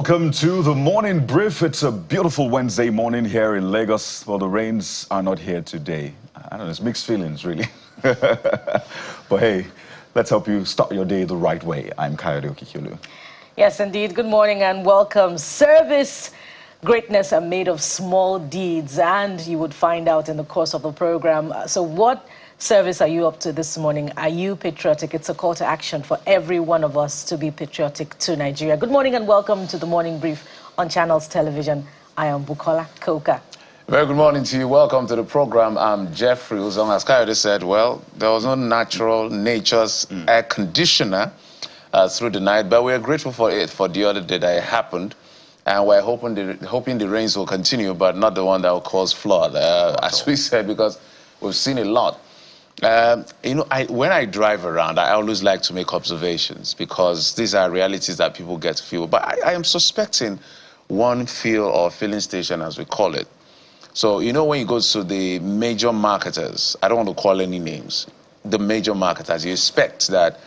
Welcome to the morning brief. It's a beautiful Wednesday morning here in Lagos. Well, the rains are not here today. I don't know, it's mixed feelings, really. But hey, let's help you start your day the right way. I'm Kayode Okikiolu. Yes, indeed. Good morning and welcome. Service, greatness are made of small deeds, and you would find out in the course of the program. So what service are you up to this morning? Are you patriotic? It's a call to action for every one of us to be patriotic to Nigeria. Good morning and welcome to the Morning Brief on Channels Television. I am Bukola Koka. Very good morning to you. Welcome to the program. I'm Jeffrey Uzong. As Kayode said, well, there was no nature's air conditioner through the night, but we're grateful for it, for the other day that it happened. And we're hoping the rains will continue, but not the one that will cause flood, as we said, because we've seen a lot. When I drive around, I always like to make observations because these are realities that people get to feel. But I am suspecting one fuel or filling station, as we call it. So, when you go to the major marketers, I don't want to call any names, the major marketers, you expect that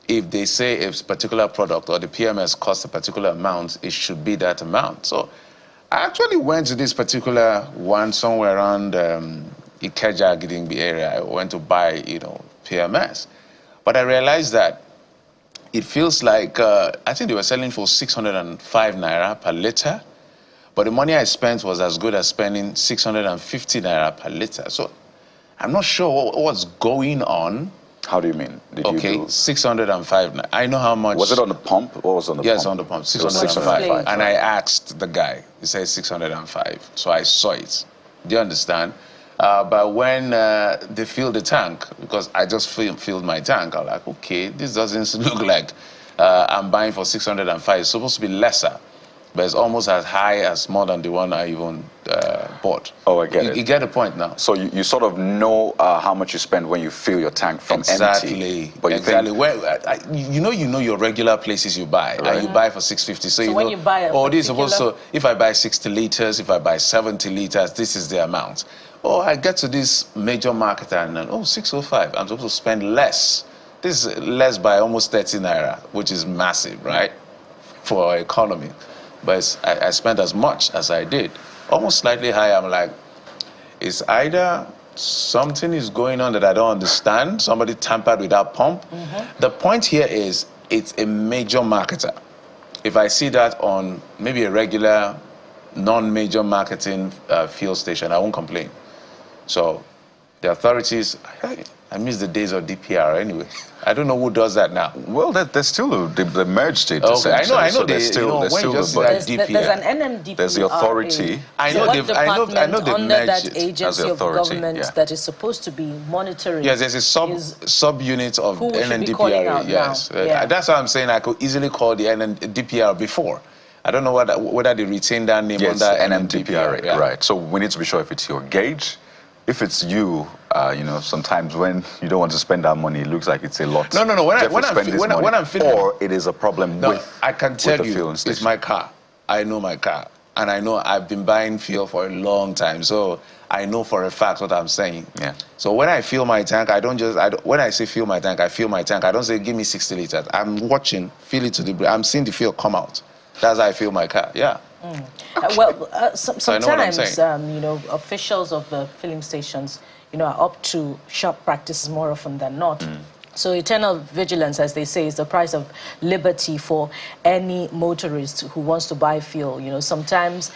if they say a particular product or the PMS costs a particular amount, it should be that amount. So I actually went to this particular one somewhere around Ikeja, Gidingbi area. I went to buy, PMS. But I realized that it feels like, I think they were selling for 605 naira per liter. But the money I spent was as good as spending 650 naira per liter. So I'm not sure what's going on. How do you mean? Okay, 605 naira. I know how much. Was it on the pump? What was on the pump? Yes, on the pump, 605. And I asked the guy, he said 605. So I saw it. Do you understand? But when they filled the tank, because I just filled my tank, I'm like, okay, this doesn't look like I'm buying for 605. It's supposed to be lesser, but it's almost as high as more than the one I even bought. Oh, I get it. You get the point now. So you sort of know how much you spend when you fill your tank from empty. But exactly. You know your regular places you buy, right. And you buy for 650. So when you buy this is supposed to, if I buy 60 liters, if I buy 70 liters, this is the amount. Oh, I get to this major marketer and then, 605. I'm supposed to spend less. This is less by almost 30 naira, which is massive, right, for our economy. But I spent as much as I did, almost slightly higher. I'm like, it's either something is going on that I don't understand, somebody tampered with that pump. The point here is it's a major marketer. If I see that on maybe a regular, non-major marketing fuel station, I won't complain. So the authorities, I miss the days of DPR anyway. I don't know who does that now. Well, there's still the merged it. Okay, I know. So there's still there's an NMDPRA. There's the authority. I know they've under merged that it agency of government that is supposed to be monitoring. Yes, there's a sub-unit of NMDPRA. Yes, that's why I'm saying I could easily call the NMDPRA before. I don't know whether they retain that name under NMDPRA. Yeah. Right. So we need to be sure if it's your gauge. If it's you, sometimes when you don't want to spend that money, it looks like it's a lot. No. When I'm feeling, or it is a problem with. I can tell you, it's my car. I know my car, and I know I've been buying fuel for a long time, so I know for a fact what I'm saying. Yeah. So when I fill my tank, when I say fill my tank, I fill my tank. I don't say give me 60 liters. I'm watching, fill it to the. I'm seeing the fuel come out. That's how I fill my car. Yeah. Sometimes, officials of the filling stations, are up to sharp practices more often than not. So eternal vigilance, as they say, is the price of liberty for any motorist who wants to buy fuel. Sometimes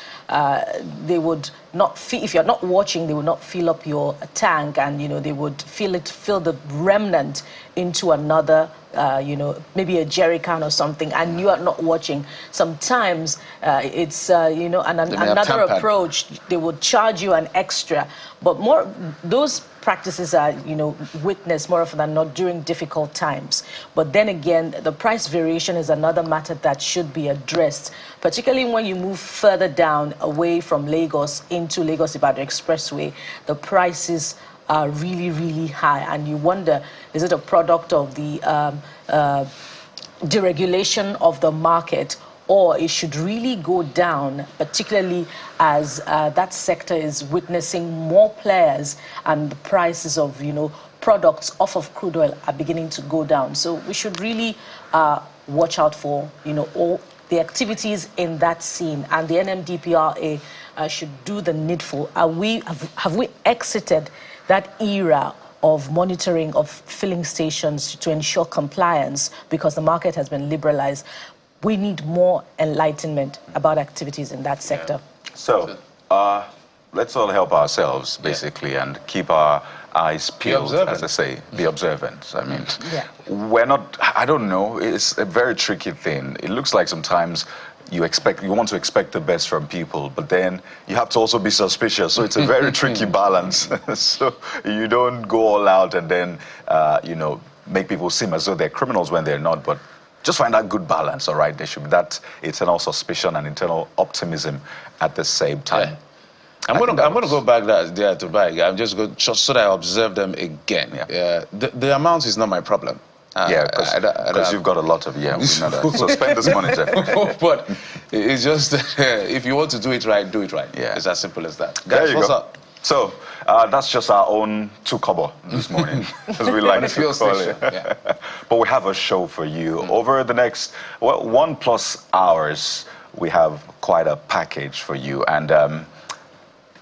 they would not if you're not watching, they would not fill up your tank, and they would fill the remnant into another, maybe a jerry can or something, and you are not watching. Sometimes it's another approach. They would charge you an extra, but those practices are witnessed more often than not during difficult times. But then again, the price variation is another matter that should be addressed, particularly when you move further down away from Lagos into Lagos-Ibadan Expressway. The prices are really, really high, and you wonder, is it a product of the deregulation of the market, or it should really go down, particularly as that sector is witnessing more players and the prices of, products off of crude oil are beginning to go down. So we should really watch out for, all the activities in that scene, and the NMDPRA should do the needful. Have we exited that era of monitoring of filling stations to ensure compliance because the market has been liberalized? We need more enlightenment about activities in that sector. So, let's all help ourselves, basically, and keep our eyes peeled, as I say, be observant. I mean, we're not, I don't know, it's a very tricky thing. It looks like sometimes you want to expect the best from people, but then you have to also be suspicious. So it's a very tricky balance. So you don't go all out and then, you know, make people seem as though they're criminals when they're not, but just find that good balance, all right? There should be that eternal suspicion and internal optimism at the same time. Yeah. I'm going to go back there to back. I'm just going so that I observe them again. The amount is not my problem. Because you've got a lot of, we know that. So spend this money, Jeff. But it's just, if you want to do it right, do it right. Yeah. It's as simple as that. Guys, what's up? So, that's just our own 2 kobo this morning, as we like to call it. But we have a show for you. Over the next, 1+ hours, we have quite a package for you. And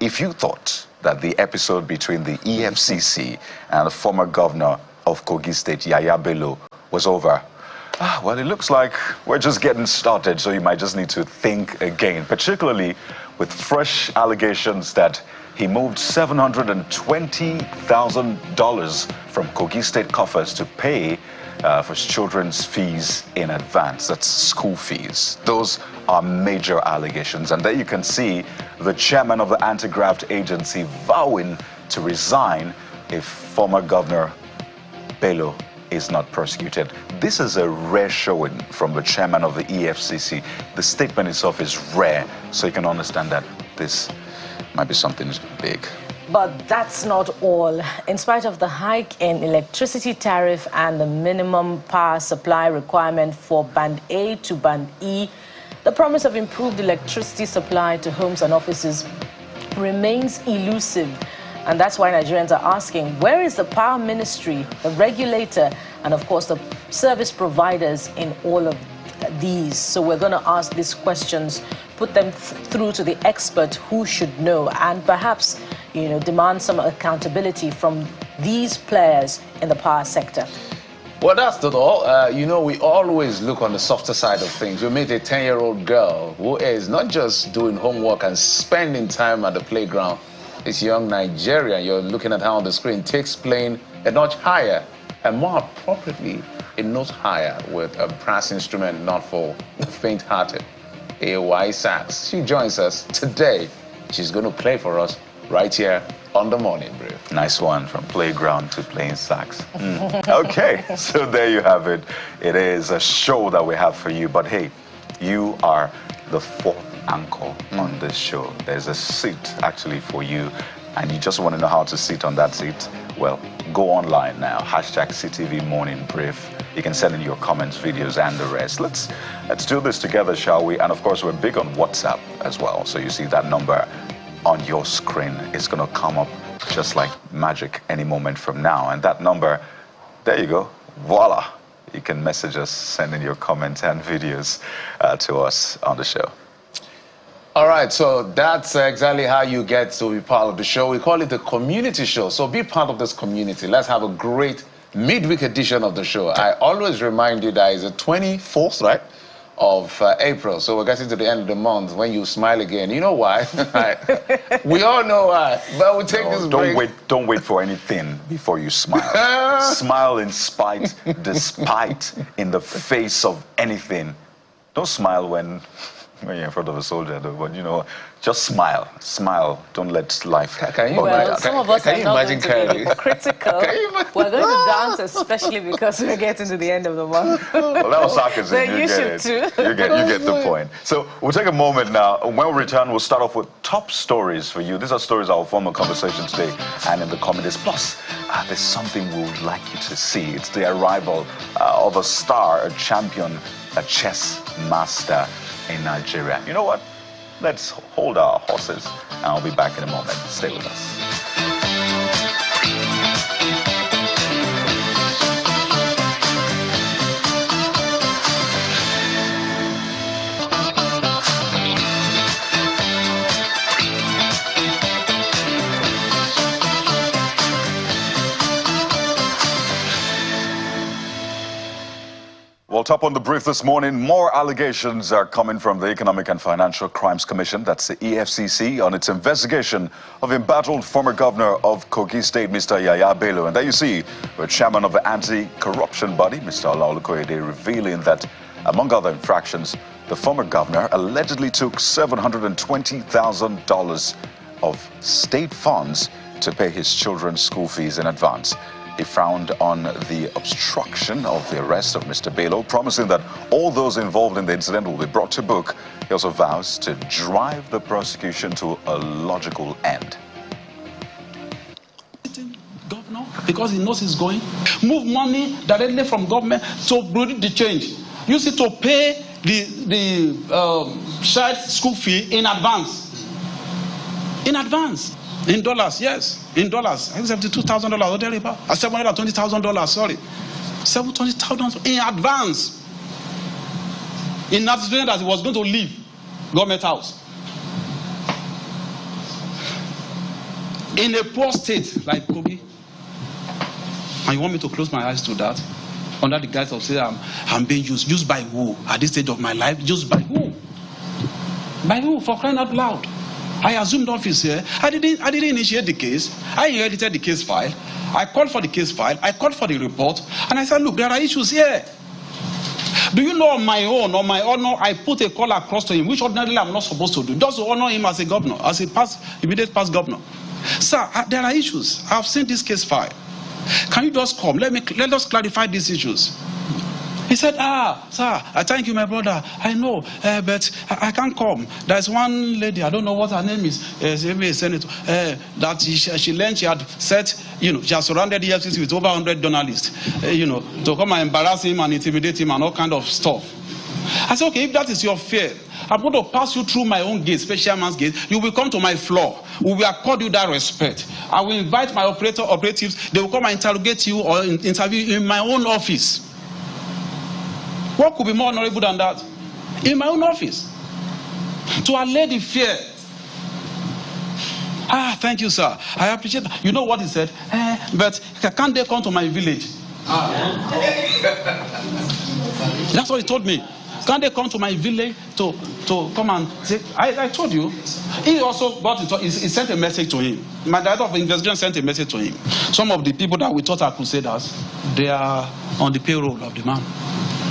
if you thought that the episode between the EFCC and the former governor of Kogi State, Bello, was over, well, it looks like we're just getting started, so you might just need to think again, particularly with fresh allegations that he moved $720,000 from Kogi State coffers to pay for his children's fees in advance. That's school fees. Those are major allegations. And there you can see the chairman of the anti-graft agency vowing to resign if former governor Bello is not prosecuted. This is a rare showing from the chairman of the EFCC. The statement itself is rare, so you can understand that this might be something big. But that's not all. In spite of the hike in electricity tariff and the minimum power supply requirement for Band A to Band E, the promise of improved electricity supply to homes and offices remains elusive. And that's why Nigerians are asking, where is the power ministry, the regulator, and of course the service providers in all of these? So we're going to ask these questions, put them through to the expert who should know, and perhaps, you know, demand some accountability from these players in the power sector. Well, that's not all. You know, we always look on the softer side of things. We meet a 10-year-old girl who is not just doing homework and spending time at the playground. This young Nigerian, you're looking at her on the screen, takes playing a notch higher, and more appropriately, a note higher with a brass instrument not for the faint-hearted. AYSax. She joins us today. She's going to play for us right here on the Morning Brief. Nice one, from playground to playing sax. Okay, so there you have it. It is a show that we have for you, but hey, you are the 4th anchor on this show. There's a seat actually for you, and you just want to know how to sit on that seat. Well, go online now, #CTV Morning Brief. You can send in your comments, videos, and the rest. Let's do this together, shall we? And of course, we're big on WhatsApp as well. So you see that number on your screen. It's going to come up just like magic any moment from now. And that number, there you go, voila. You can message us, send in your comments and videos to us on the show. All right, so that's exactly how you get to be part of the show. We call it the community show. So be part of this community. Let's have a great midweek edition of the show. I always remind you that it's the 24th, right, of April. So we're getting to the end of the month when you smile again. You know why? We all know why. But we'll take this break. Don't wait for anything before you smile. Smile in spite, despite, in the face of anything. Don't smile when you're in front of a soldier, though, but you know, just smile. Smile. Don't let life. Well, some of us are not going to be critical. We're going to dance, especially because we're getting to the end of the month. Well, that was sarcasm. So you should too. You get the point. So we'll take a moment now. When we return, we'll start off with top stories for you. These are stories that will form a conversation today and in the comedies. Plus, there's something we would like you to see. It's the arrival of a star, a champion, a chess master in Nigeria. You know what? Let's hold our horses, and I'll be back in a moment. Stay with us. Well, top on the brief this morning, more allegations are coming from the Economic and Financial Crimes Commission, that's the EFCC, on its investigation of embattled former governor of Kogi State, Mr. Yahaya Bello. And there you see the chairman of the anti-corruption body, Mr. Olaolukoyede, revealing that, among other infractions, the former governor allegedly took $720,000 of state funds to pay his children's school fees in advance. He frowned on the obstruction of the arrest of Mr. Bello, promising that all those involved in the incident will be brought to book. He also vows to drive the prosecution to a logical end. Governor, because he knows he's going, move money directly from government to produce the change. Use it to pay the child's school fee in advance. In advance. In dollars, yes. In dollars. $72,000 or thereabout. $720,000, sorry. $720,000 in advance. In anticipation that he was going to leave government house. In a poor state like Kogi. And you want me to close my eyes to that? Under the guise of saying I'm being used. Used by who? At this stage of my life, used by who? By who? For crying out loud. I assumed office here. I didn't initiate the case. I inherited the case file. I called for the case file. I called for the report. And I said, look, there are issues here. Do you know on my own, on my honor, I put a call across to him, which ordinarily I'm not supposed to do, just to honor him as a governor, as a immediate past governor. Sir, there are issues. I've seen this case file. Can you just come? Let us clarify these issues. He said, sir, I thank you, my brother. I know, but I can't come. There's one lady, I don't know what her name is, senator, that she learned she had said, she has surrounded the EFCC with over 100 journalists, to come and embarrass him and intimidate him and all kind of stuff. I said, okay, if that is your fear, I'm going to pass you through my own gate, special man's gate. You will come to my floor. We will accord you that respect. I will invite my operatives. They will come and interrogate you or interview you in my own office. What could be more honorable than that? In my own office. To allay the fear. Thank you, sir. I appreciate that. You know what he said? But can't they come to my village? That's what he told me. Can't they come to my village to come and say, I told you. He also he sent a message to him. My director of investigation sent a message to him. Some of the people that we thought are crusaders, they are on the payroll of the man.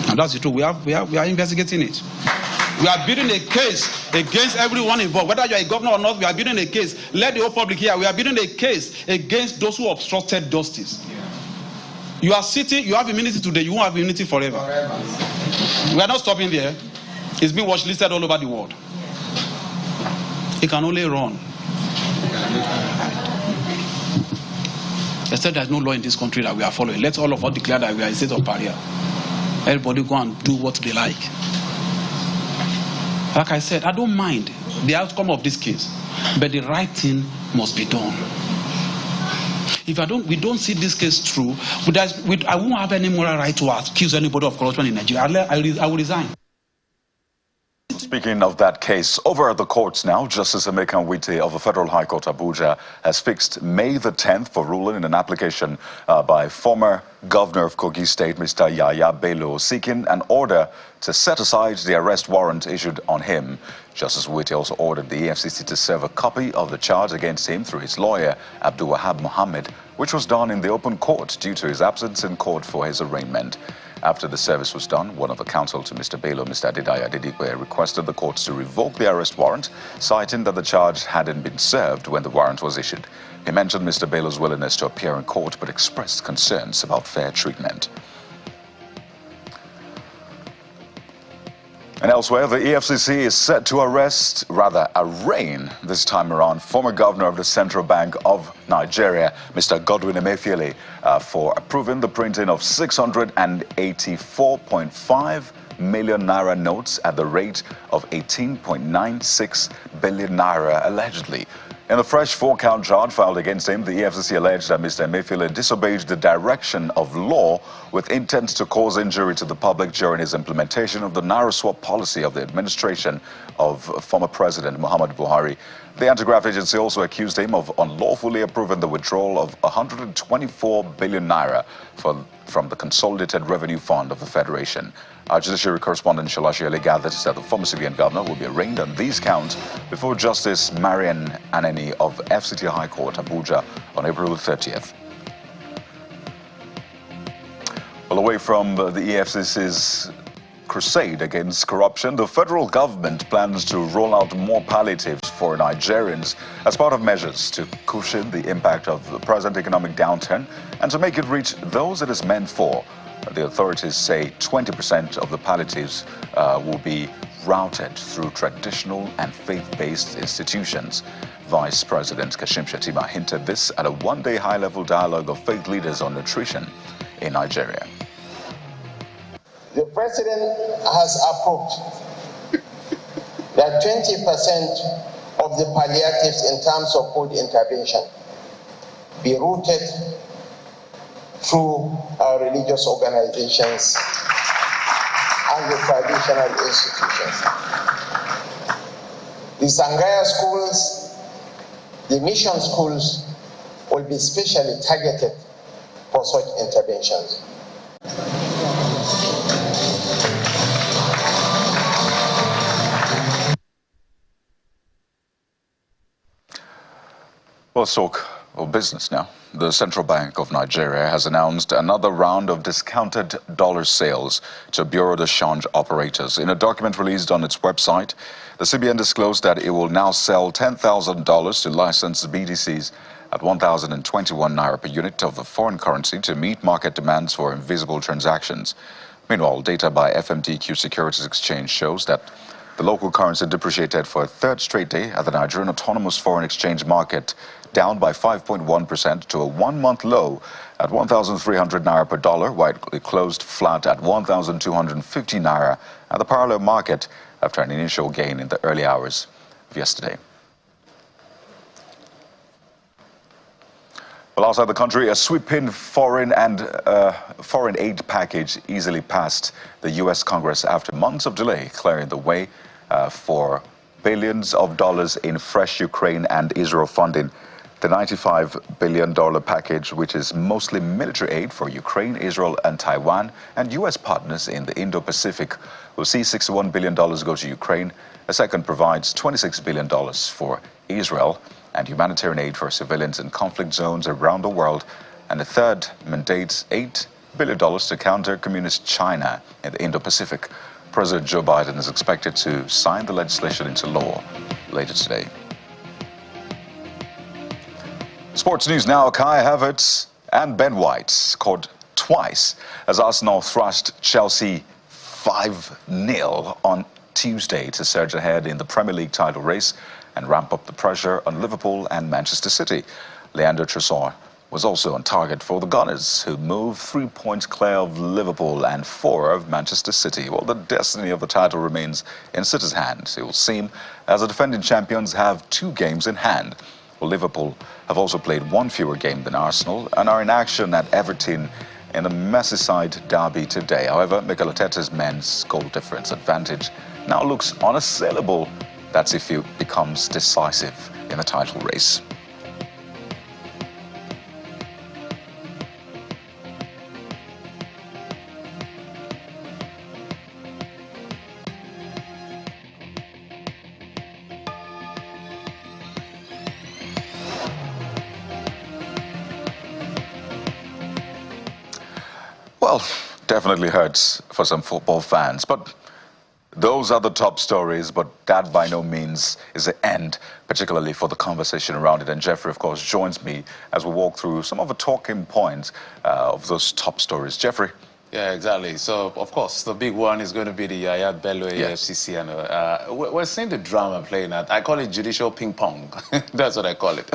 And that's the truth. We are investigating it. We are building a case against everyone involved. Whether you are a governor or not, we are building a case. Let the whole public hear. We are building a case against those who obstructed justice. You are sitting, you have immunity today, you won't have immunity forever. We are not stopping there. It's been watch listed all over the world. It can only run. Instead, there's no law in this country that we are following. Let's all of us declare that we are a state of pariah. Everybody go and do what they like. Like I said, I don't mind the outcome of this case, but the right thing must be done. If we don't see this case through, I won't have any moral right to accuse anybody of corruption in Nigeria. I will resign. Speaking of that case, over at the courts now, Justice Emeka Nwite of the Federal High Court Abuja has fixed May the 10th for ruling in an application by former governor of Kogi State, Mr. Yahaya Bello, seeking an order to set aside the arrest warrant issued on him. Justice Nwite also ordered the EFCC to serve a copy of the charge against him through his lawyer, Abdul Wahab Mohammed, which was done in the open court due to his absence in court for his arraignment. After the service was done, one of the counsel to Mr. Bello, Mr. Adidaya Adedikwe, requested the courts to revoke the arrest warrant, citing that the charge hadn't been served when the warrant was issued. He mentioned Mr. Bello's willingness to appear in court, but expressed concerns about fair treatment. And elsewhere, the EFCC is set to arraign this time around, former governor of the Central Bank of Nigeria, Mr. Godwin Emefiele, for approving the printing of 684.5 million naira notes at the rate of 18.96 billion naira, allegedly. In a fresh 4-count charge filed against him, the EFCC alleged that Mr. Emefiele disobeyed the direction of law with intent to cause injury to the public during his implementation of the Naira swap policy of the administration of former President Muhammadu Buhari. The anti-graft agency also accused him of unlawfully approving the withdrawal of 124 billion naira from the Consolidated Revenue Fund of the Federation. Our judiciary correspondent Sholashiele gathers that the former CBN governor will be arraigned on these counts before Justice Marian Aneni of FCT High Court, Abuja, on April 30th. Well, away from the EFCC's crusade against corruption, the federal government plans to roll out more palliatives for Nigerians as part of measures to cushion the impact of the present economic downturn and to make it reach those it is meant for. The authorities say 20% of the palliatives will be routed through traditional and faith-based institutions. Vice President Kashim Shettima hinted this at a one-day high-level dialogue of faith leaders on nutrition in Nigeria. The President has approved that 20% of the palliatives in terms of food intervention be routed through our religious organizations and the traditional institutions. The Sangaya schools, the mission schools will be specially targeted for such interventions. Well, let's talk of business now. The Central Bank of Nigeria has announced another round of discounted dollar sales to Bureau de Change operators. In a document released on its website, the CBN disclosed that it will now sell $10,000 to licensed BDCs at 1,021 naira per unit of the foreign currency to meet market demands for invisible transactions. Meanwhile, data by FMDQ Securities Exchange shows that the local currency depreciated for a third straight day at the Nigerian Autonomous Foreign Exchange Market, down by 5.1% to a one-month low at 1,300 naira per dollar, while it closed flat at 1,250 naira at the parallel market after an initial gain in the early hours of yesterday. Well, outside the country, a sweeping foreign aid package easily passed the U.S. Congress after months of delay, clearing the way for billions of dollars in fresh Ukraine and Israel funding. The $95 billion package, which is mostly military aid for Ukraine, Israel, and Taiwan, and U.S. partners in the Indo-Pacific, will see $61 billion go to Ukraine. A second provides $26 billion for Israel and humanitarian aid for civilians in conflict zones around the world. And the third mandates $8 billion to counter communist China in the Indo-Pacific. President Joe Biden is expected to sign the legislation into law later today. Sports news now. Kai Havertz and Ben White scored twice as Arsenal thrashed Chelsea 5-0 on Tuesday to surge ahead in the Premier League title race and ramp up the pressure on Liverpool and Manchester City. Leandro Trossard was also on target for the Gunners, who moved 3 points clear of Liverpool and 4 of Manchester City. Well, the destiny of the title remains in City's hands. It will seem as the defending champions have 2 games in hand. Well, Liverpool have also played 1 fewer game than Arsenal and are in action at Everton in the Merseyside derby today. However, Mikel Arteta's men's goal difference advantage now looks unassailable. That's if he becomes decisive in the title race. Well, definitely hurts for some football fans, but those are the top stories, but that by no means is the end, particularly for the conversation around it. And Jeffrey, of course, joins me as we walk through some of the talking points of those top stories. Jeffrey? Yeah, exactly. So, of course, the big one is going to be the Yahaya Bello EFCC. And we're seeing the drama playing out. I call it judicial ping pong. That's what I call it.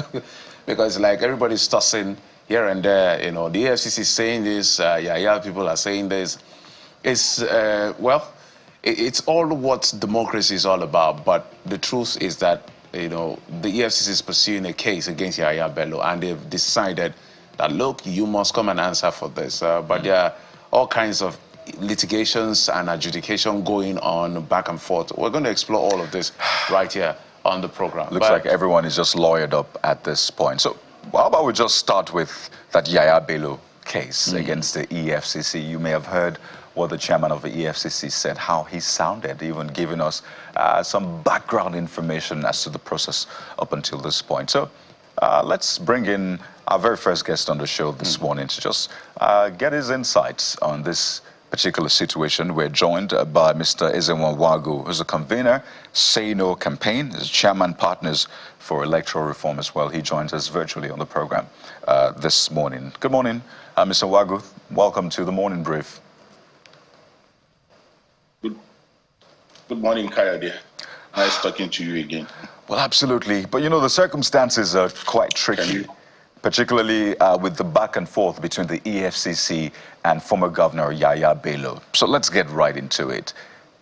Because, like, everybody's tossing here and there. You know, the EFCC is saying this, Yahaya people are saying this. It's, well, it's all what democracy is all about. But the truth is that, you know, the EFCC is pursuing a case against Yahaya Bello, and they've decided that, look, you must come and answer for this. But there are all kinds of litigations and adjudication going on back and forth. We're going to explore all of this right here on the program. Looks like everyone is just lawyered up at this point. So how about we just start with that Yahaya Bello case against the EFCC. You may have heard what the chairman of the EFCC said, how he sounded, even giving us some background information as to the process up until this point. So let's bring in our very first guest on the show this morning to just get his insights on this particular situation. We're joined by Mr. Imbroglio, who's a convener, Say No campaign, is chairman partners for electoral reform as well. He joins us virtually on the program this morning. Good morning, Mr. Imbroglio. Welcome to the Morning Brief. Good morning, Kayode. Nice talking to you again. Well, absolutely. But, you know, the circumstances are quite tricky, particularly with the back and forth between the EFCC and former Governor Yahaya Bello. So let's get right into it.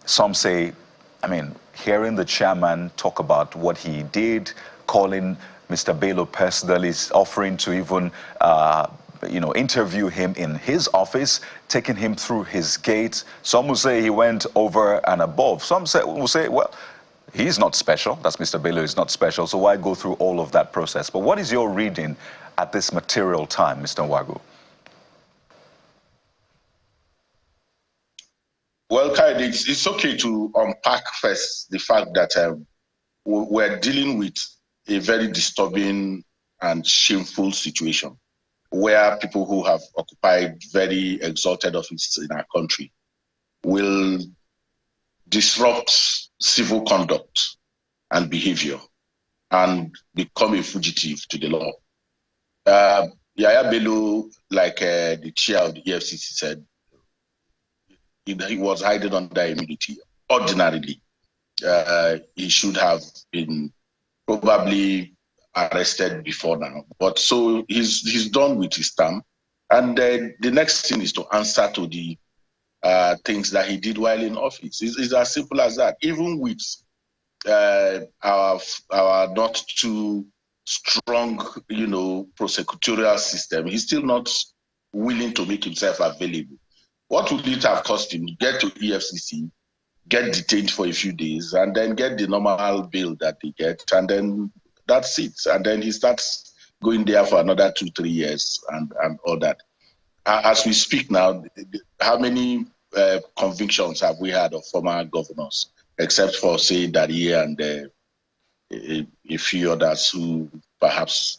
Some say, I mean, hearing the chairman talk about what he did, calling Mr. Bello personally, offering to even, you know, interview him in his office, taking him through his gate. Some will say he went over and above. Some will say, well, he's not special. That's Mr. Bello is not special. So why go through all of that process? But what is your reading at this material time, Mr. Imbroglio? Well, Kayode, it's okay to unpack first the fact that we're dealing with a very disturbing and shameful situation where people who have occupied very exalted offices in our country will disrupt civil conduct and behavior and become a fugitive to the law. Yahaya Bello, like the chair of the EFCC said, he was hiding under immunity. Ordinarily, he should have been probably arrested before now. But so he's done with his term. And the next thing is to answer to the things that he did while in office. It's as simple as that. Even with our not too strong, you know, prosecutorial system, he's still not willing to make himself available. What would it have cost him? Get to EFCC, get detained for a few days, and then get the normal bail that they get, and then that's it. And then he starts going there for another 2-3 years and all that. As we speak now, how many convictions have we had of former governors, except for, say, Darie and a few others who perhaps,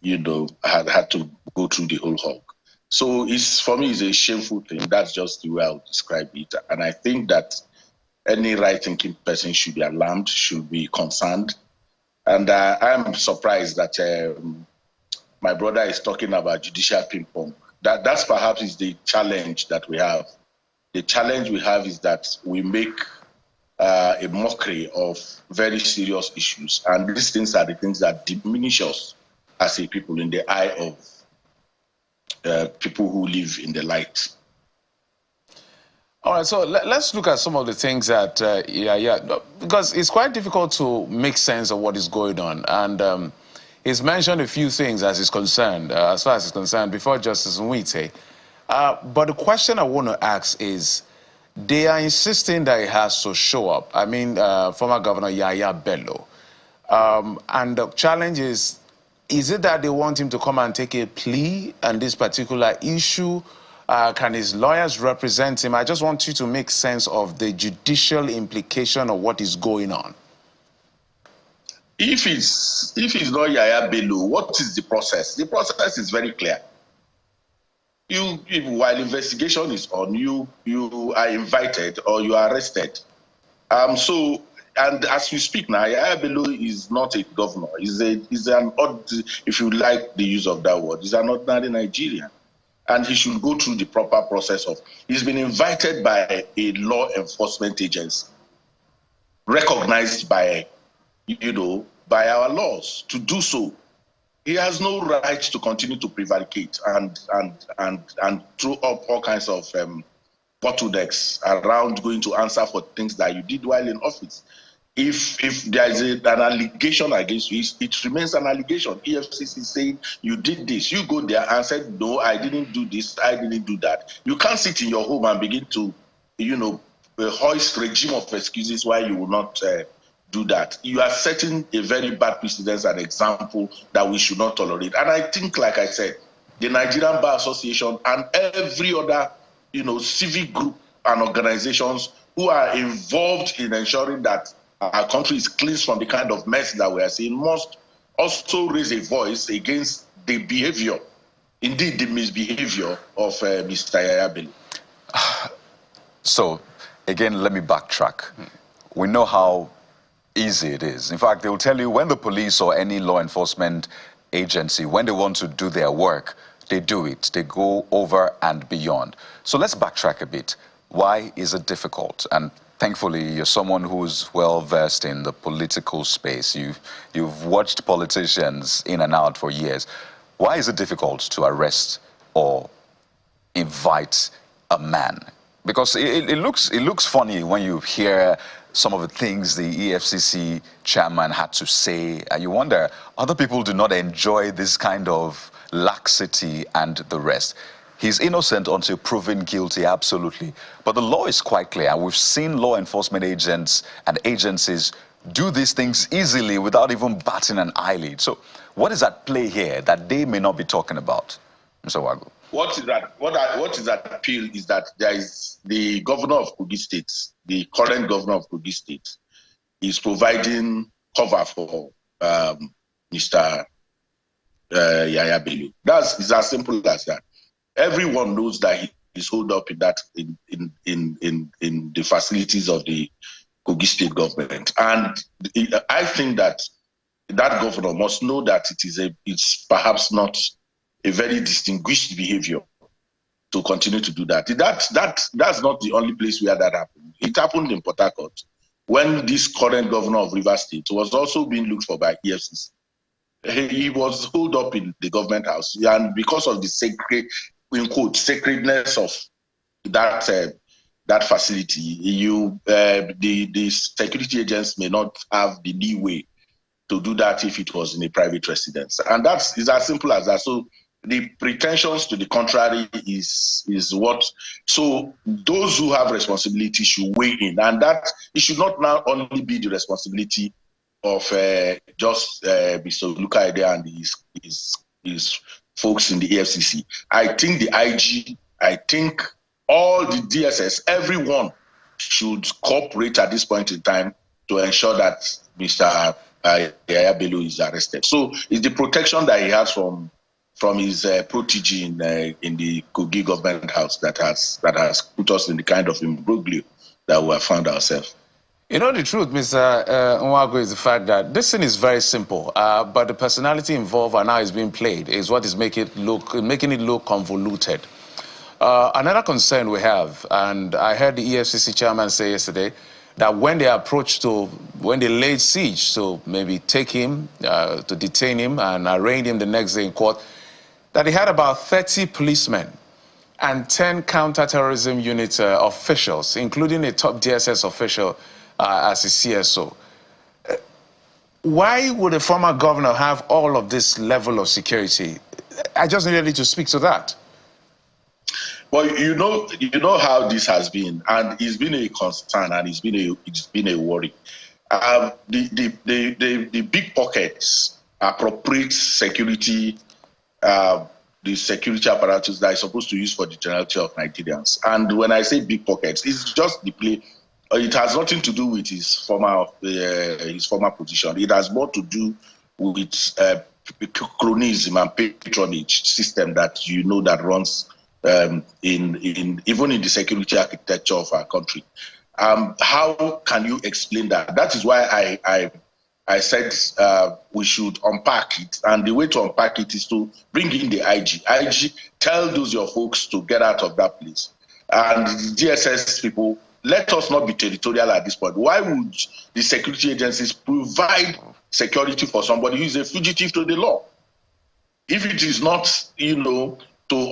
you know, had to go through the whole hog. So for me, it's a shameful thing. That's just the way I would describe it. And I think that any right-thinking person should be alarmed, should be concerned. And I'm surprised that my brother is talking about judicial ping-pong. That's perhaps is the challenge that we have. The challenge we have is that we make a mockery of very serious issues. And these things are the things that diminish us as a people in the eye of people who live in the light. All right, so let's look at some of the things that, because it's quite difficult to make sense of what is going on. And he's mentioned a few things as is concerned, as far as he's concerned, before Justice Nwite. But the question I want to ask is, they are insisting that he has to show up. I mean, former Governor Yahaya Bello. And the challenge is it that they want him to come and take a plea on this particular issue? Can his lawyers represent him? I just want you to make sense of the judicial implication of what is going on. If it's not Yahaya Bello, what is the process? The process is very clear. While investigation is on, you are invited or you are arrested. And as we speak now, Yahaya Bello is not a governor. He's an odd, if you like the use of that word, he's an ordinary Nigerian. And he should go through the proper process of, he's been invited by a law enforcement agency, recognized by, you know, by our laws to do so. He has no right to continue to prevaricate and throw up all kinds of bottlenecks around going to answer for things that you did while in office. If there is an allegation against you, it remains an allegation. EFCC saying you did this, you go there and said, no, I didn't do this, I didn't do that. You can't sit in your home and begin to, you know, hoist regime of excuses why you will not do that. You are setting a very bad precedent and example that we should not tolerate. And I think, like I said, the Nigerian Bar Association, and every other, civic group and organizations who are involved in ensuring that our country is cleansed from the kind of mess that we are seeing, must also raise a voice against the behavior, indeed the misbehavior of Mr. Yahaya Bello. So, again, let me backtrack. We know how easy it is. In fact, they will tell you when the police or any law enforcement agency, when they want to do their work, they do it. They go over and beyond. So let's backtrack a bit. Why is it difficult? And thankfully, you're someone who's well-versed in the political space. You've watched politicians in and out for years. Why is it difficult to arrest or invite a man? Because it looks funny when you hear some of the things the EFCC chairman had to say, and you wonder, other people do not enjoy this kind of laxity and the rest. He's innocent until proven guilty, absolutely. But the law is quite clear, and we've seen law enforcement agents and agencies do these things easily without even batting an eyelid. So what is at play here that they may not be talking about, Mr. Wagu? What is at appeal is that there is the governor of Kogi State, the current governor of Kogi State, is providing cover for Mr. Yahaya Bello. It's as simple as that. Everyone knows that he is holed up in that in the facilities of the Kogi State government, and I think that that governor must know that it's perhaps not a very distinguished behavior to continue to do that. That's not the only place where that happened. It happened in Port Harcourt when this current governor of Rivers State was also being looked for by EFCC. He was holed up in the government house, and because of the sacredness of that facility, the security agents may not have the leeway to do that if it was in a private residence, and it's as simple as that. So the pretensions to the contrary is what. So those who have responsibility should weigh in, and that it should not now only be the responsibility of just Mr. Lukaide and his folks in the EFCC. I think the IG, I think all the DSS, everyone should cooperate at this point in time to ensure that Mr. Yahaya Bello is arrested. So it's the protection that he has from his protege in the Kogi government house that has put us in the kind of imbroglio that we have found ourselves. You know, the truth, Mr. Nwagu, is the fact that this thing is very simple, but the personality involved and how it's being played is what is making it look convoluted. Another concern we have, and I heard the EFCC chairman say yesterday, that when they laid siege to maybe take him, to detain him and arraign him the next day in court, that he had about 30 policemen and 10 counter-terrorism unit officials, including a top DSS official as a CSO. Why would a former governor have all of this level of security? I just needed you to speak to that. Well, you know how this has been, and it's been a concern, and it's been a worry. The big pockets appropriate security, the security apparatus that is supposed to use for the generality of Nigerians. And when I say big pockets, it's just the play. It has nothing to do with his former position. It has more to do with cronyism and patronage system that that runs even in the security architecture of our country. How can you explain that? That is why I said we should unpack it, and the way to unpack it is to bring in the IG. IG, tell those your folks to get out of that place, and the DSS people. Let us not be territorial at this point. Why would the security agencies provide security for somebody who is a fugitive to the law? If it is not, to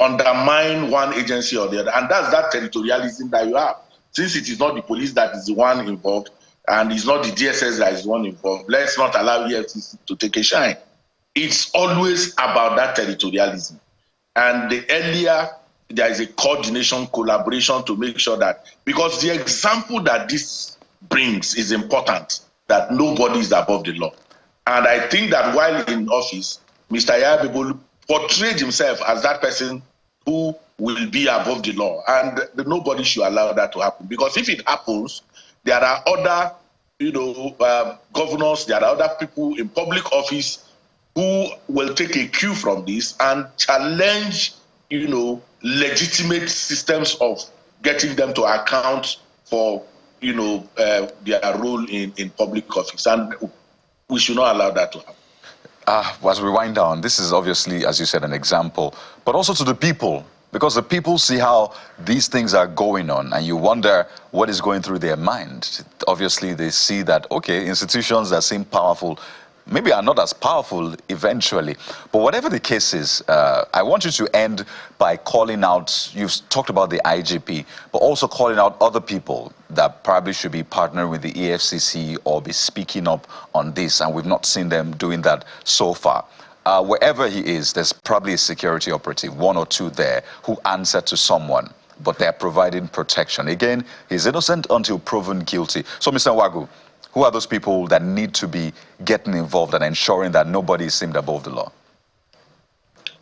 undermine one agency or the other, and that's that territorialism that you have. Since it is not the police that is the one involved, and it's not the DSS that is the one involved, let's not allow EFCC to take a shine. It's always about that territorialism. And the earlier there is a coordination, collaboration to make sure that, because the example that this brings is important, that nobody is above the law. And I think that while in office, Mr. Yahaya Bello portrayed himself as that person who will be above the law, and nobody should allow that to happen. Because if it happens, there are other, governors, there are other people in public office who will take a cue from this and challenge, legitimate systems of getting them to account for, their role in public office, and we should not allow that to happen. As we wind down, this is obviously, as you said, an example, but also to the people, because the people see how these things are going on, and you wonder what is going through their mind. Obviously, they see that, okay, institutions that seem powerful maybe are not as powerful eventually. But whatever the case is, I want you to end by calling out, you've talked about the IGP, but also calling out other people that probably should be partnering with the EFCC or be speaking up on this, and we've not seen them doing that so far. Wherever he is, there's probably a security operative, one or two there, who answer to someone, but they're providing protection. Again, he's innocent until proven guilty. So, Mr. Wagu, who are those people that need to be getting involved and ensuring that nobody is seemed above the law?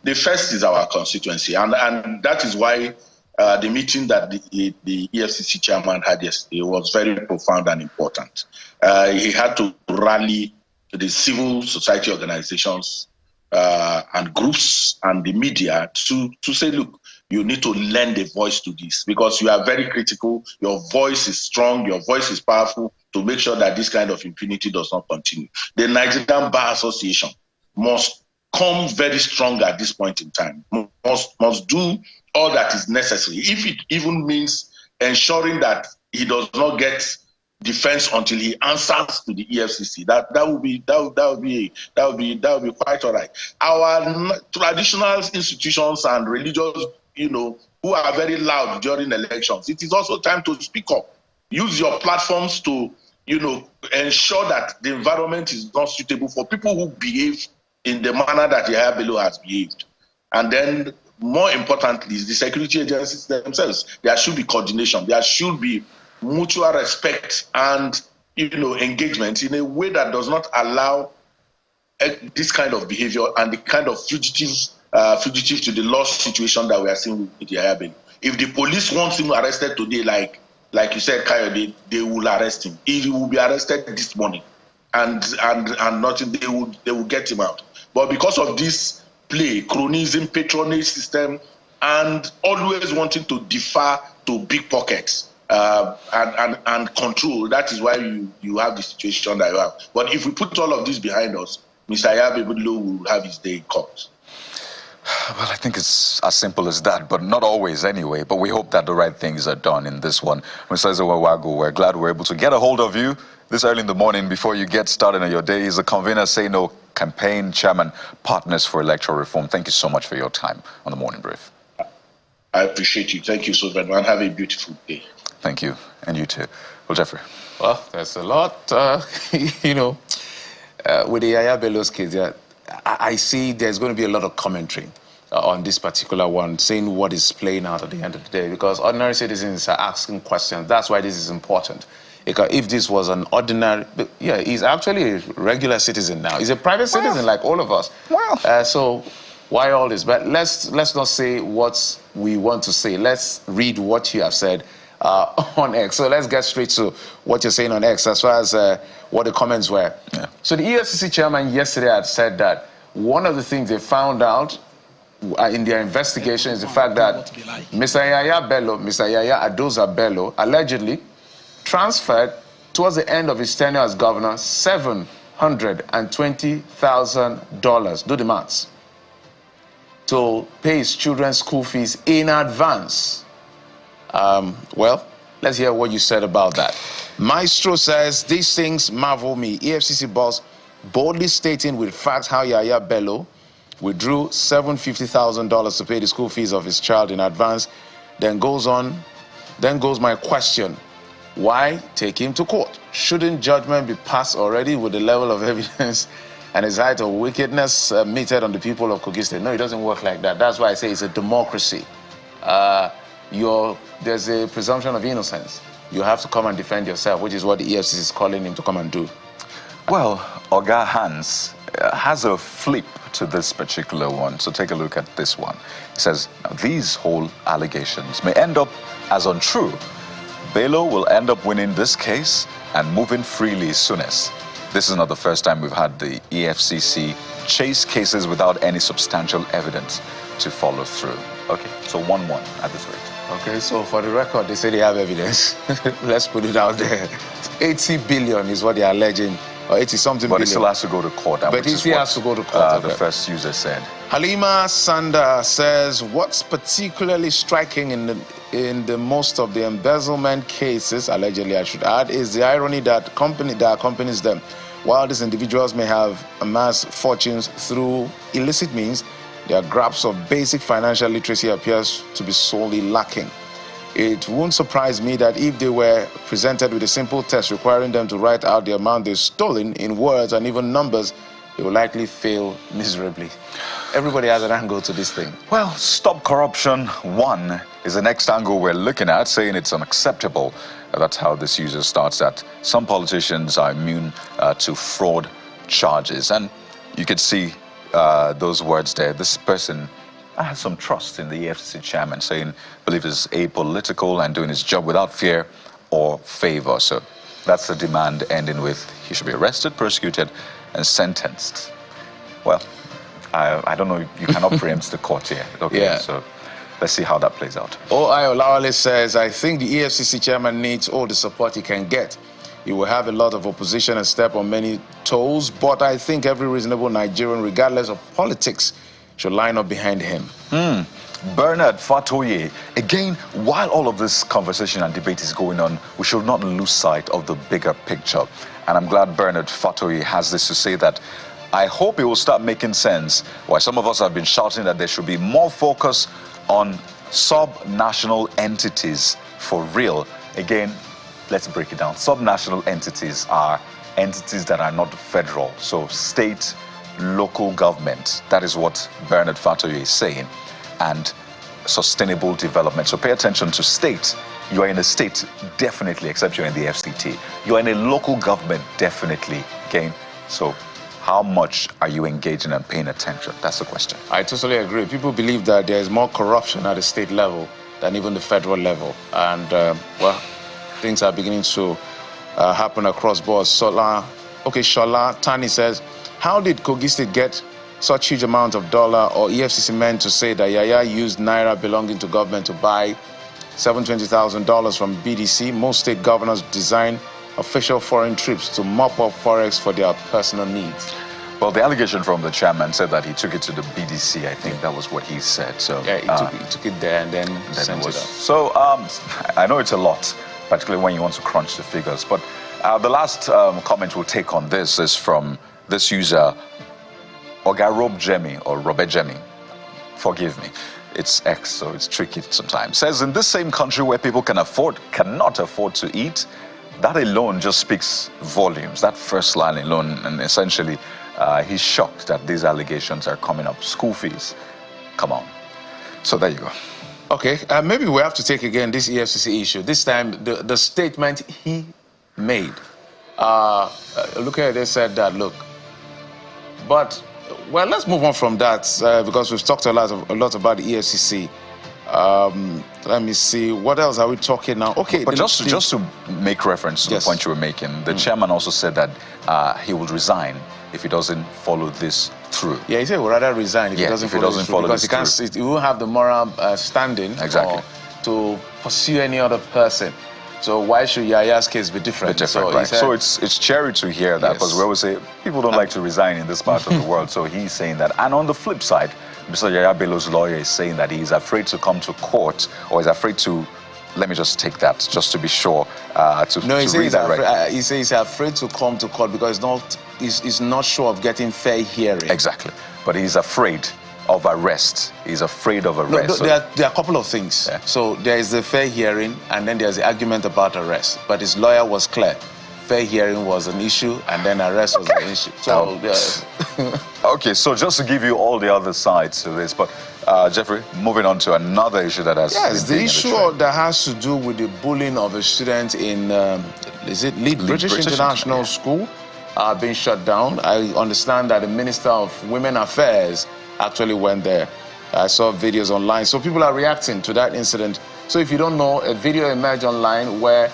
The first is our constituency, and that is why the meeting that the EFCC chairman had yesterday was very profound and important. He had to rally the civil society organizations and groups and the media to say, look, you need to lend a voice to this, because you are very critical. Your voice is strong. Your voice is powerful to make sure that this kind of impunity does not continue. The Nigerian Bar Association must come very strong at this point in time, must do all that is necessary. If it even means ensuring that he does not get defense until he answers to the EFCC, that would be quite all right. Our traditional institutions and religious, who are very loud during elections, it is also time to speak up. Use your platforms to, ensure that the environment is not suitable for people who behave in the manner that Yahaya Bello has behaved. And then, more importantly, is the security agencies themselves. There should be coordination. There should be mutual respect and, engagement in a way that does not allow this kind of behavior and the kind of fugitive to the law situation that we are seeing with Yahaya Bello. If the police want him arrested today, like you said, Kayode, they will arrest him. He will be arrested this morning, and nothing. They will get him out. But because of this play, cronyism, patronage system, and always wanting to defer to big pockets and control, that is why you have the situation that you have. But if we put all of this behind us, Mr. Yahaya Bello will have his day in court. Well, I think it's as simple as that, but not always anyway. But we hope that the right things are done in this one. Mr. Wagu, we're glad we're able to get a hold of you this early in the morning before you get started on your day. He's the convener, Say No campaign chairman, Partners for Electoral Reform. Thank you so much for your time on the Morning Brief. I appreciate you. Thank you so very much, and have a beautiful day. Thank you, and you too. Well, Jeffrey. Well, there's a lot, with the Yahaya Bello's case. I see there's going to be a lot of commentary on this particular one, saying what is playing out at the end of the day, because ordinary citizens are asking questions. That's why this is important. Because if this was an ordinary, he's actually a regular citizen now. He's a private citizen like all of us. So why all this? But let's not say what we want to say. Let's read what you have said on X. So let's get straight to what you're saying on X as far as what the comments were. Yeah. So the EFCC chairman yesterday had said that one of the things they found out in their investigation is the fact that Mr. Yahaya Bello, Mr. Yahaya Adoza Bello, allegedly transferred towards the end of his tenure as governor $720,000, do the maths, to pay his children's school fees in advance. Well, let's hear what you said about that. Maestro says, these things marvel me. EFCC boss boldly stating with facts how Yahaya Bello withdrew $750,000 to pay the school fees of his child in advance. Then goes my question. Why take him to court? Shouldn't judgment be passed already with the level of evidence and his height of wickedness meted on the people of Kogi State? No, it doesn't work like that. That's why I say it's a democracy. There's a presumption of innocence. You have to come and defend yourself, which is what the EFCC is calling him to come and do. Well, Oga Hans, has a flip to this particular one. So take a look at this one. It says, now, these whole allegations may end up as untrue. Bello will end up winning this case and moving freely soonest. This is not the first time we've had the EFCC chase cases without any substantial evidence to follow through. Okay, so 1-1 at this rate. Okay, so for the record, they say they have evidence. Let's put it out there. 80 billion is what they are alleging, or 80-something billion. But it still has to go to court. But it still has to go to court. The first user said. Halima Sanda says, what's particularly striking in the most of the embezzlement cases, allegedly I should add, is the irony that accompanies them. While these individuals may have amassed fortunes through illicit means, their grasp of basic financial literacy appears to be sorely lacking. It won't surprise me that if they were presented with a simple test requiring them to write out the amount they've stolen in words and even numbers, they will likely fail miserably. Everybody has an angle to this thing. Well, Stop Corruption 1 is the next angle we're looking at, saying it's unacceptable. That's how this user starts that some politicians are immune to fraud charges. And you could see those words there. This person has some trust in the EFCC chairman, saying, believe is apolitical and doing his job without fear or favor. So that's the demand ending with he should be arrested, prosecuted, and sentenced. Well, I don't know, you cannot preempt the court here. Okay, yeah. So let's see how that plays out. Olawale says, I think the EFCC chairman needs all the support he can get. He will have a lot of opposition and step on many toes, but I think every reasonable Nigerian, regardless of politics, should line up behind him. Bernard Fatoye, again, while all of this conversation and debate is going on, we should not lose sight of the bigger picture. And I'm glad Bernard Fatoye has this to say, that I hope it will start making sense why some of us have been shouting that there should be more focus on sub-national entities for real. Again, let's break it down. Sub-national entities are entities that are not federal, so state, local government. That is what Bernard Fatoye is saying. And sustainable development. So pay attention to state. You are in a state, definitely, except you're in the FCT. You are in a local government, definitely. Okay, so how much are you engaging and paying attention? That's the question. I totally agree. People believe that there is more corruption at the state level than even the federal level. And, well, things are beginning to happen across boards. Shola Tani says, how did Kogi State get such huge amount of dollar, or EFCC meant to say that Yahaya used naira belonging to government to buy $720,000 from BDC? Most state governors design official foreign trips to mop up forex for their personal needs. Well, the allegation from the chairman said that he took it to the BDC. I think that was what he said. So yeah, he took it there and then sent it up. So I know it's a lot, particularly when you want to crunch the figures. But the last comment we'll take on this is from this user, Ogarob Jemi, or Robert Jemi. Forgive me. It's X, so it's tricky sometimes. Says, in this same country where people cannot afford to eat, that alone just speaks volumes. That first line alone, and essentially, he's shocked that these allegations are coming up. School fees, come on. So there you go. Okay, maybe we have to take again this EFCC issue. This time, the statement he made. Look at it, they said that, look, but, well, let's move on from that because we've talked a lot about the EFCC. Let me see, what else are we talking now? Okay, but just to make reference to the point you were making, the chairman also said that he would resign if he doesn't follow this through. Yeah, he said he would rather resign if he doesn't follow this through, because he won't have the moral standing to pursue any other person. So why should Yaya's case be different? Right. So it's cheery to hear that, because we always say people don't like to resign in this part of the world. So he's saying that. And on the flip side, Mr. Yahaya Bello's lawyer is saying that he's afraid to come to court, or is afraid to, let me just take that, just to be sure, to read that right. He says he's afraid to come to court because he's not sure of getting fair hearing. Exactly. But he's afraid of arrest. He's afraid of arrest. No, there are a couple of things. Yeah. So there is the fair hearing, and then there's the argument about arrest. But his lawyer was clear. Fair hearing was an issue, and then arrest was an issue. So, Okay, so just to give you all the other sides to this, but Jeffrey, moving on to another issue that has... Yes, the issue that has to do with the bullying of a student in, is it British International School being shut down. I understand that the Minister of Women Affairs actually went there. I saw videos online. So people are reacting to that incident. So if you don't know, a video emerged online where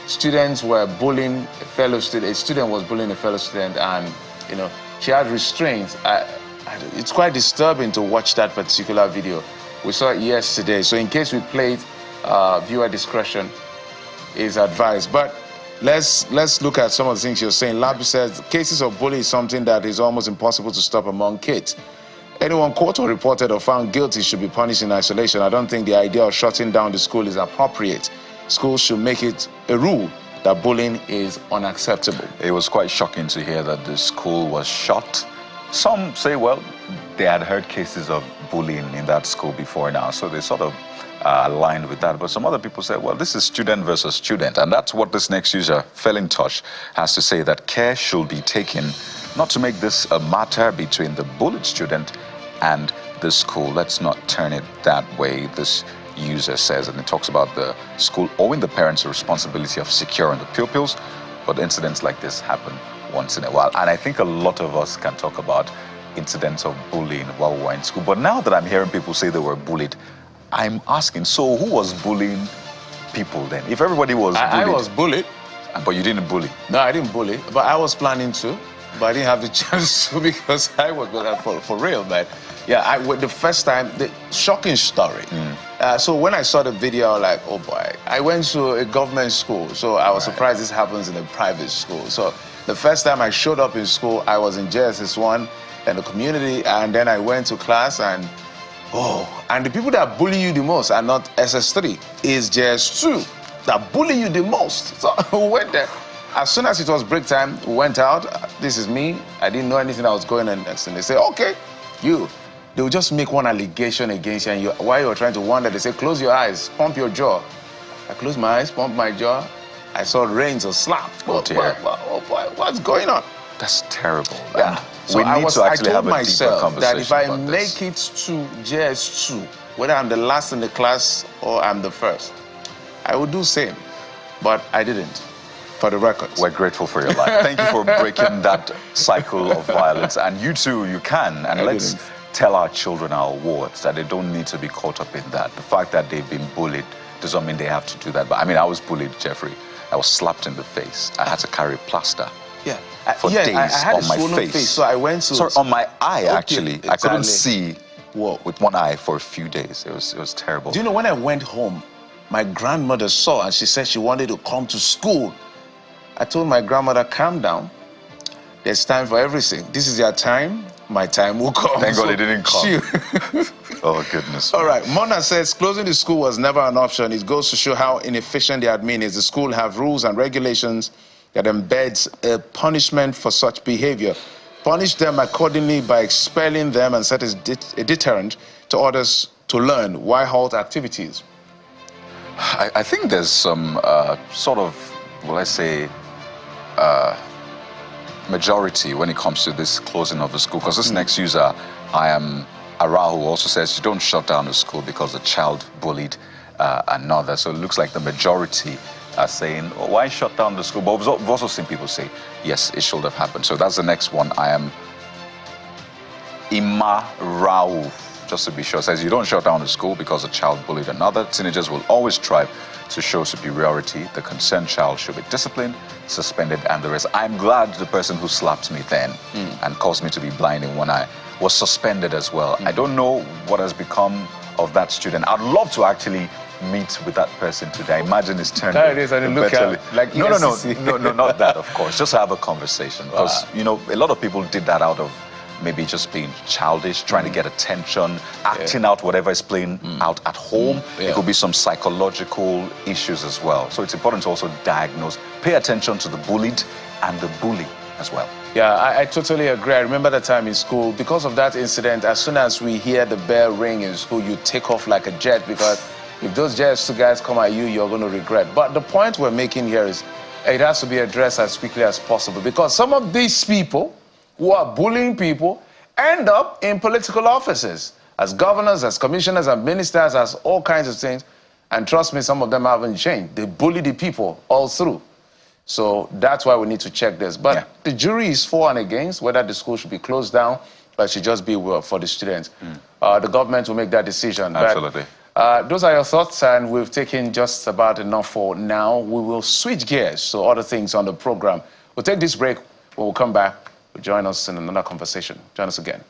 students were bullying a fellow student. A student was bullying a fellow student, and, you know, she had restraints. It's quite disturbing to watch that particular video. We saw it yesterday. So in case we played, viewer discretion is advised. But let's look at some of the things you're saying. Labi says cases of bullying is something that is almost impossible to stop among kids. Anyone caught or reported or found guilty should be punished in isolation. I don't think the idea of shutting down the school is appropriate. Schools should make it a rule that bullying is unacceptable. It was quite shocking to hear that the school was shut. Some say, well, they had heard cases of bullying in that school before now, so they sort of aligned with that. But some other people say, well, this is student versus student, and that's what this next user, Fell in Touch, has to say, that care should be taken not to make this a matter between the bullied student and the school. Let's not turn it that way, this user says, and it talks about the school owing the parents the responsibility of securing the pupils, but incidents like this happen once in a while. And I think a lot of us can talk about incidents of bullying while we were in school. But now that I'm hearing people say they were bullied, I'm asking, so who was bullying people then? If everybody was bullied... I was bullied. But you didn't bully? No, I didn't bully, but I was planning to. But I didn't have the chance to because I was for real, man. Yeah, the first time, the shocking story. So when I saw the video, I was like, oh boy. I went to a government school, so I was surprised this happens in a private school. So the first time I showed up in school, I was in JSS1 and the community, and then I went to class, and and the people that bully you the most are not SS3, it's JS2 that bully you the most. So we went there. As soon as it was break time, we went out. This is me. I didn't know anything that was going on next. And they say, okay, you. They will just make one allegation against you, and while you're trying to wonder, they say, close your eyes, pump your jaw. I closed my eyes, pumped my jaw. I saw rains or slap. Oh, dear. What's going on? That's terrible. Yeah. So we need to actually have a deeper conversation that if I about make this. it to JS2, whether I'm the last in the class or I'm the first, I would do same. But I didn't. For the record. We're grateful for your life. Thank you for breaking that cycle of violence. And you too, you can. And let's tell our children our wards that they don't need to be caught up in that. The fact that they've been bullied doesn't mean they have to do that. But I mean, I was bullied, Jeffrey. I was slapped in the face. I had to carry plaster. Yeah. For days I had on my face. So I went to... Sorry, on my eye, actually. Exactly. I couldn't see with one eye for a few days. It was terrible. Do you know, when I went home, my grandmother saw, and she said she wanted to come to school. I told my grandmother, calm down. There's time for everything. This is your time. My time will come. Thank God it didn't come. Oh, goodness. All right. Mona says closing the school was never an option. It goes to show how inefficient the admin is. The school have rules and regulations that embeds a punishment for such behavior. Punish them accordingly by expelling them and set a deterrent to others to learn. Why halt activities? I think there's some sort of, well, let's say, majority when it comes to this closing of the school, because this next user, Arahu, also says you don't shut down the school because a child bullied another. So it looks like the majority are saying, oh, why shut down the school? But we've also seen people say, yes, it should have happened. So that's the next one. Imarahu, just to be sure, says you don't shut down the school because a child bullied another. Teenagers will always strive to show superiority. The concerned child should be disciplined, suspended, and the rest. I'm glad the person who slapped me then and caused me to be blind in one eye was suspended as well. I don't know what has become of that student. I'd love to actually meet with that person today. I imagine it's turned There it is, and look at like no, not that, of course. Just have a conversation, because you know, a lot of people did that out of maybe just being childish, trying to get attention, acting out whatever is playing out at home. It could be some psychological issues as well. So it's important to also diagnose, pay attention to the bullied and the bully as well. Yeah, I totally agree. I remember the time in school, because of that incident, as soon as we hear the bell ring in school, you take off like a jet, because if those JS2 guys come at you, you're going to regret. But the point we're making here is it has to be addressed as quickly as possible, because some of these people who are bullying people end up in political offices as governors, as commissioners, as ministers, as all kinds of things. And trust me, some of them haven't changed. They bully the people all through. So that's why we need to check this. But the jury is for and against whether the school should be closed down or it should just be for the students. The government will make that decision. Absolutely. But, those are your thoughts, and we've taken just about enough for now. We will switch gears to other things on the program. We'll take this break. When we'll come back, join us in another conversation. Join us again.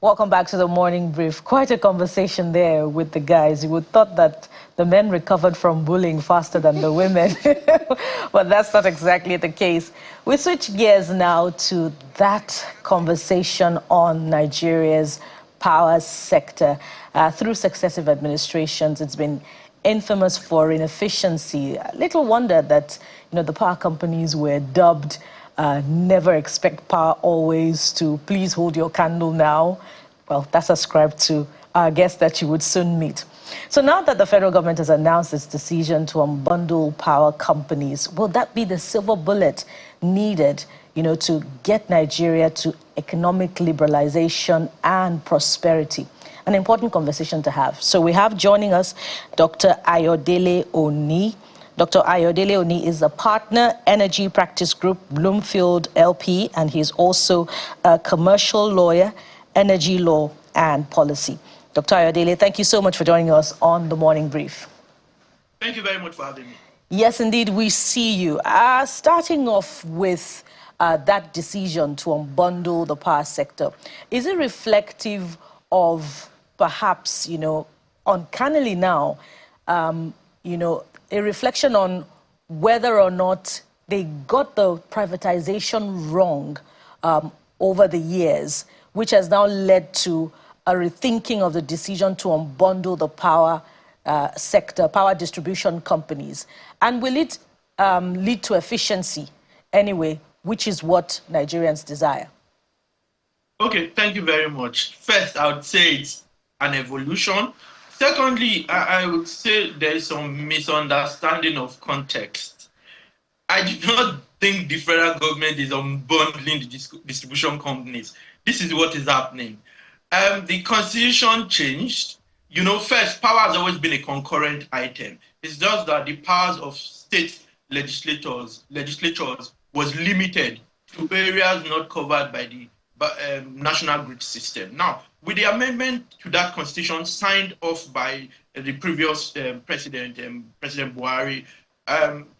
Welcome back to the morning brief. Quite a conversation there with the guys. You would thought that the men recovered from bullying faster than the women, but that's not exactly the case. We switch gears now to that conversation on Nigeria's power sector. Through successive administrations, it's been infamous for inefficiency. Little wonder that the power companies were dubbed never expect power always to please hold your candle now. Well, that's ascribed to our guest that you would soon meet. So now that the federal government has announced its decision to unbundle power companies, will that be the silver bullet needed, to get Nigeria to economic liberalization and prosperity? An important conversation to have. So we have joining us Dr. Ayodele Oni. Dr. Ayodele Oni is a partner, Energy Practice Group, Bloomfield LP, and he's also a commercial lawyer, energy law and policy. Dr. Ayodele, thank you so much for joining us on the morning brief. Thank you very much for having me. Yes, indeed, we see you. Starting off with that decision to unbundle the power sector, is it reflective of perhaps, uncannily now, a reflection on whether or not they got the privatization wrong over the years, which has now led to a rethinking of the decision to unbundle the power sector, power distribution companies? And will it lead to efficiency anyway, which is what Nigerians desire? Okay, thank you very much. First, I would say it's an evolution. Secondly, I would say there is some misunderstanding of context. I do not think the federal government is unbundling the distribution companies. This is what is happening. The constitution changed. First, power has always been a concurrent item. It's just that the powers of state legislatures was limited to areas not covered by the national grid system. Now, with the amendment to that constitution signed off by the previous President Buhari,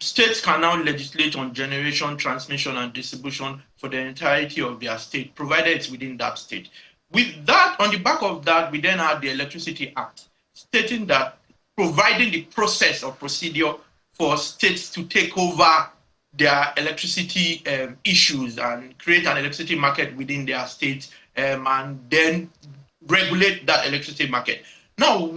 states can now legislate on generation, transmission, and distribution for the entirety of their state, provided it's within that state. With that, on the back of that, we then had the Electricity Act, stating that providing the process or procedure for states to take over their electricity issues and create an electricity market within their state, and then regulate that electricity market. Now,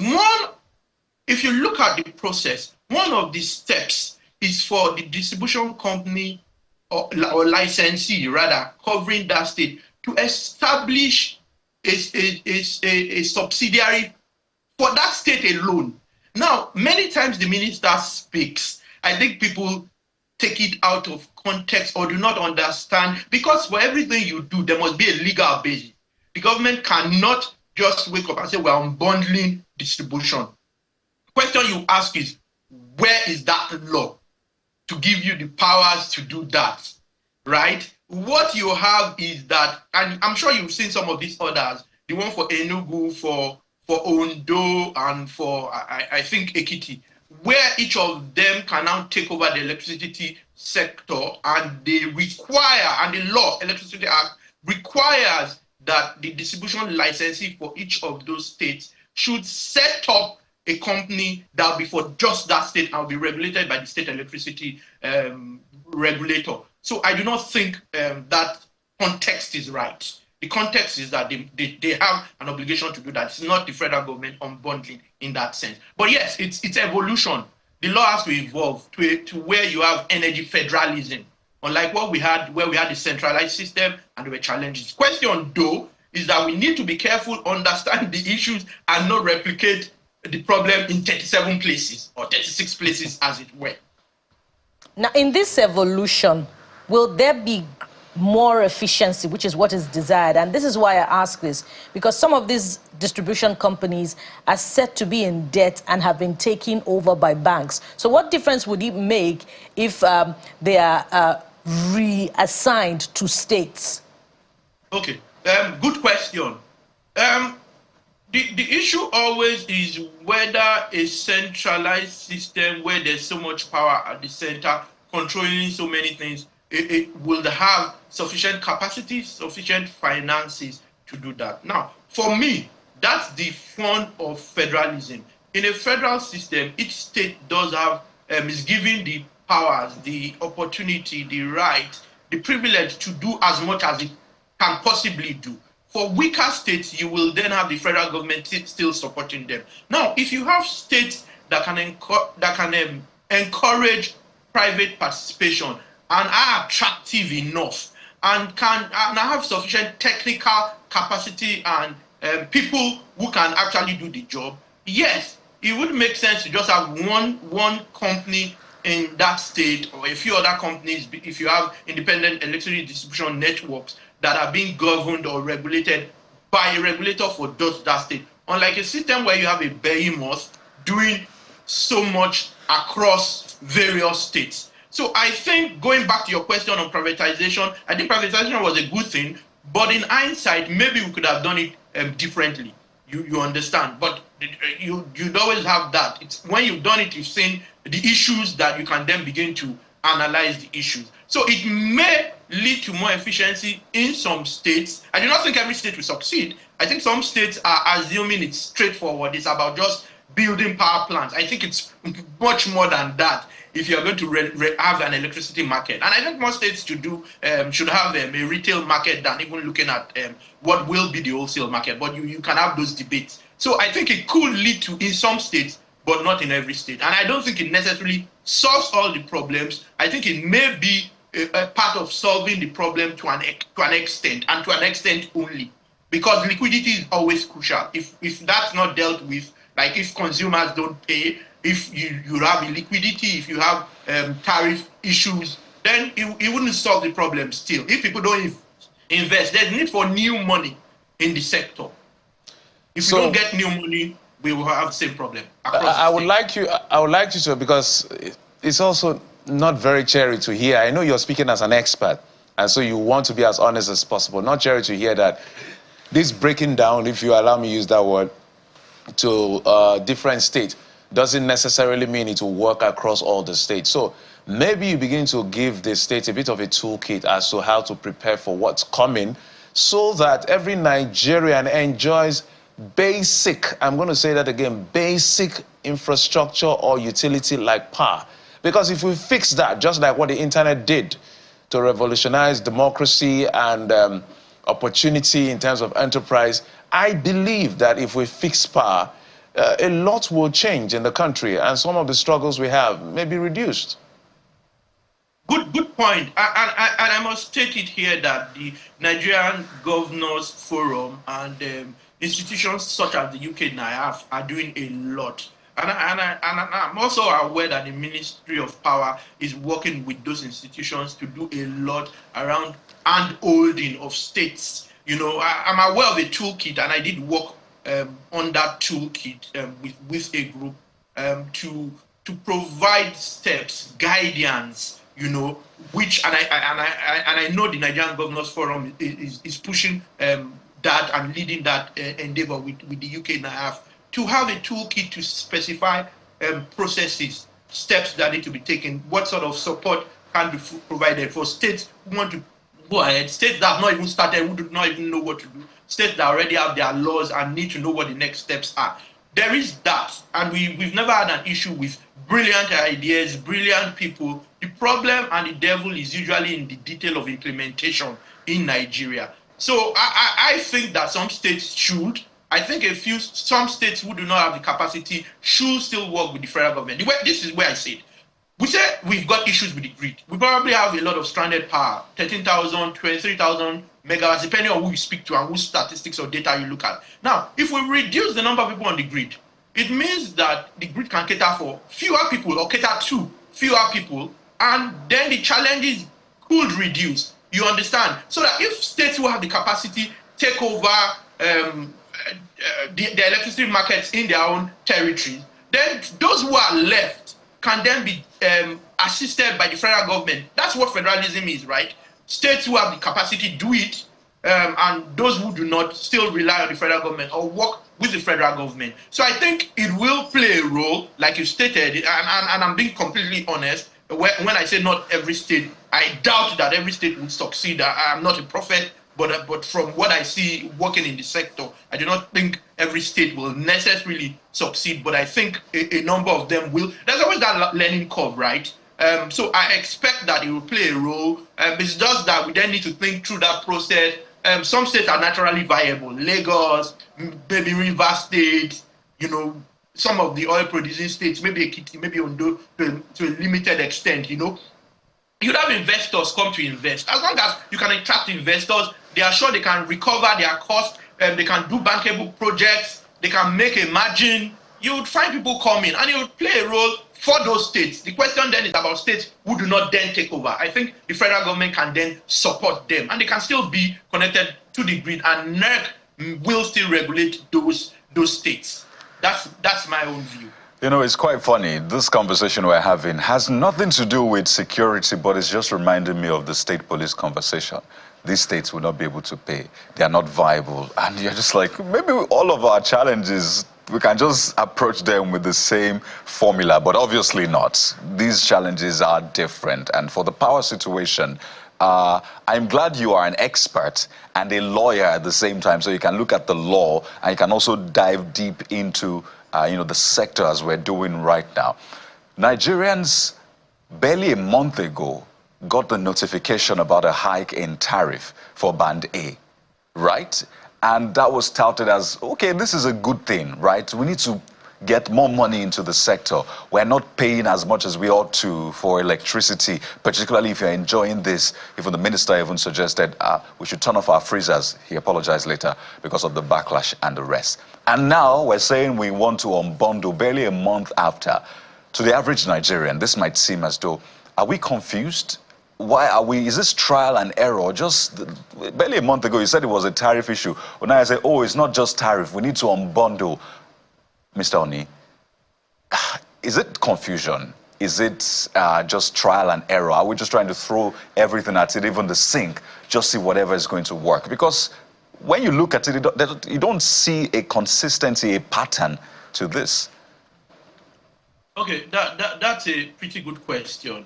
if you look at the process, one of the steps is for the distribution company or licensee, rather, covering that state to establish a subsidiary for that state alone. Now, many times the minister speaks, I think people take it out of context or do not understand, because for everything you do, there must be a legal basis. The government cannot just wake up and say, we're unbundling distribution. Question you ask is, where is that law to give you the powers to do that, right? What you have is that, and I'm sure you've seen some of these orders, the one for Enugu, for Ondo, and for, I think, Ekiti, where each of them can now take over the electricity sector, and they require, and the law, Electricity Act, requires that the distribution licensee for each of those states should set up a company that will be for just that state and will be regulated by the state electricity regulator. So I do not think that context is right. The context is that they have an obligation to do that. It's not the federal government unbundling in that sense. But yes, it's evolution. The law has to evolve to where you have energy federalism, unlike what we had, where we had the centralized system and there were challenges. Question, though, is that we need to be careful, understand the issues, and not replicate the problem in 37 places or 36 places, as it were. Now, in this evolution, will there be more efficiency, which is what is desired? And this is why I ask this, because some of these distribution companies are said to be in debt and have been taken over by banks. So what difference would it make if they are reassigned to states? Okay, good question. The issue always is whether a centralized system where there's so much power at the center controlling so many things, it will have sufficient capacity, sufficient finances to do that. Now, for me, that's the fun of federalism. In a federal system, each state does have, is given the powers, the opportunity, the right, the privilege to do as much as it can possibly do. For weaker states, you will then have the federal government still supporting them. Now, if you have states that can encourage private participation and are attractive enough and have sufficient technical capacity and people who can actually do the job, yes, it would make sense to just have one company in that state, or a few other companies, if you have independent electricity distribution networks that are being governed or regulated by a regulator for just that state. Unlike a system where you have a behemoth doing so much across various states. So I think, going back to your question on privatization, I think privatization was a good thing, but in hindsight, maybe we could have done it differently. You understand? But you'd always have that. It's when you've done it, you've seen the issues that you can then begin to analyze the issues. So it may lead to more efficiency in some states. I do not think every state will succeed. I think some states are assuming it's straightforward. It's about just building power plants. I think it's much more than that if you're going to have an electricity market. And I think most states should have a retail market than even looking at what will be the wholesale market. But you can have those debates. So I think it could lead to, in some states, but not in every state. And I don't think it necessarily solves all the problems. I think it may be a part of solving the problem to an extent, and to an extent only. Because liquidity is always crucial. If that's not dealt with, like if consumers don't pay, if you have illiquidity, if you have tariff issues, then it wouldn't solve the problem still. If people don't invest, there's need for new money in the sector. If you don't get new money, we will have the same problem. I would like you to, because it's also not very cheery to hear. I know you're speaking as an expert, and so you want to be as honest as possible. Not cheery to hear that this breaking down, if you allow me to use that word, to different states doesn't necessarily mean it will work across all the states. So maybe you begin to give the states a bit of a toolkit as to how to prepare for what's coming, so that every Nigerian enjoys basic, I'm going to say that again, basic infrastructure or utility like power. Because if we fix that, just like what the internet did to revolutionize democracy and opportunity in terms of enterprise, I believe that if we fix power, a lot will change in the country, and some of the struggles we have may be reduced. Good point. And I must state it here that the Nigerian Governors Forum and institutions such as the UK NIAF are doing a lot. And I'm also aware that the Ministry of Power is working with those institutions to do a lot around hand-holding of states. You know, I'm aware of a toolkit, and I did work on that toolkit with a group to provide steps, guidance, you know, which and I know the Nigerian Governors Forum is pushing that and leading that endeavor with the UK NIAF to have a toolkit to specify processes, steps that need to be taken, what sort of support can be provided for states who want to go ahead, states that have not even started, who do not even know what to do, states that already have their laws and need to know what the next steps are. There is that, and we've never had an issue with brilliant ideas, brilliant people. The problem and the devil is usually in the detail of implementation in Nigeria. So I think that some states should. I think some states who do not have the capacity should still work with the federal government. This is where I say it. We say we've got issues with the grid. We probably have a lot of stranded power, 13,000, 23,000 megawatts, depending on who you speak to and whose statistics or data you look at. Now, if we reduce the number of people on the grid, it means that the grid can cater for fewer people or cater to fewer people, and then the challenges could reduce. You understand? So that if states who have the capacity take over the electricity markets in their own territory, then those who are left can then be assisted by the federal government. That's what federalism is, right? States who have the capacity do it, and those who do not still rely on the federal government or work with the federal government. So I think it will play a role, like you stated, and I'm being completely honest. When I say not every state, I doubt that every state will succeed. I'm not a prophet, but from what I see working in the sector, I do not think every state will necessarily succeed, but I think a number of them will. There's always that learning curve, right? So I expect that it will play a role. It's just that we then need to think through that process. Some states are naturally viable. Lagos, maybe Rivers State, you know, some of the oil-producing states, maybe Ekiti, maybe Ondo, to a limited extent, you know. You'd have investors come to invest. As long as you can attract investors, they are sure they can recover their costs, they can do bankable projects, they can make a margin. You would find people coming, and it would play a role for those states. The question then is about states who do not then take over. I think the federal government can then support them, and they can still be connected to the grid, and NERC will still regulate those states. That's my own view. You know, it's quite funny. This conversation we're having has nothing to do with security, but it's just reminding me of the state police conversation. These states will not be able to pay. They are not viable. And you're just like, maybe all of our challenges, we can just approach them with the same formula, but obviously not. These challenges are different. And for the power situation, I'm glad you are an expert and a lawyer at the same time, so you can look at the law and you can also dive deep into the sector as we're doing right now. Nigerians barely a month ago got the notification about a hike in tariff for Band A, right? And that was touted as, okay, this is a good thing, right? We need to get more money into the sector. We're not paying as much as we ought to for electricity, particularly if you're enjoying this. Even the minister even suggested we should turn off our freezers. He apologized later because of the backlash and the rest. And now we're saying we want to unbundle barely a month after. To the average Nigerian, this might seem as though, are we confused? Why are we, is this trial and error? Just barely a month ago, you said it was a tariff issue. Well, now I say, oh, it's not just tariff. We need to unbundle. Mr. Oni, is it confusion? Is it just trial and error? Are we just trying to throw everything at it, even the sink, just see whatever is going to work? Because when you look at it, you don't see a consistency, a pattern to this. Okay, that's a pretty good question.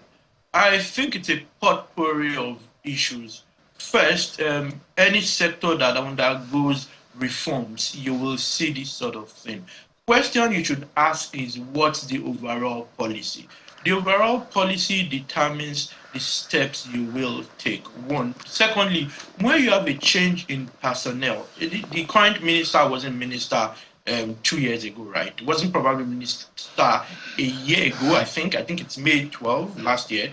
I think it's a potpourri of issues. First, any sector that undergoes reforms, you will see this sort of thing. Question you should ask is, what's the overall policy? The overall policy determines the steps you will take. One. Secondly, when you have a change in personnel, the current minister wasn't minister 2 years ago, right? It wasn't probably minister a year ago, I think. I think it's May 12 last year,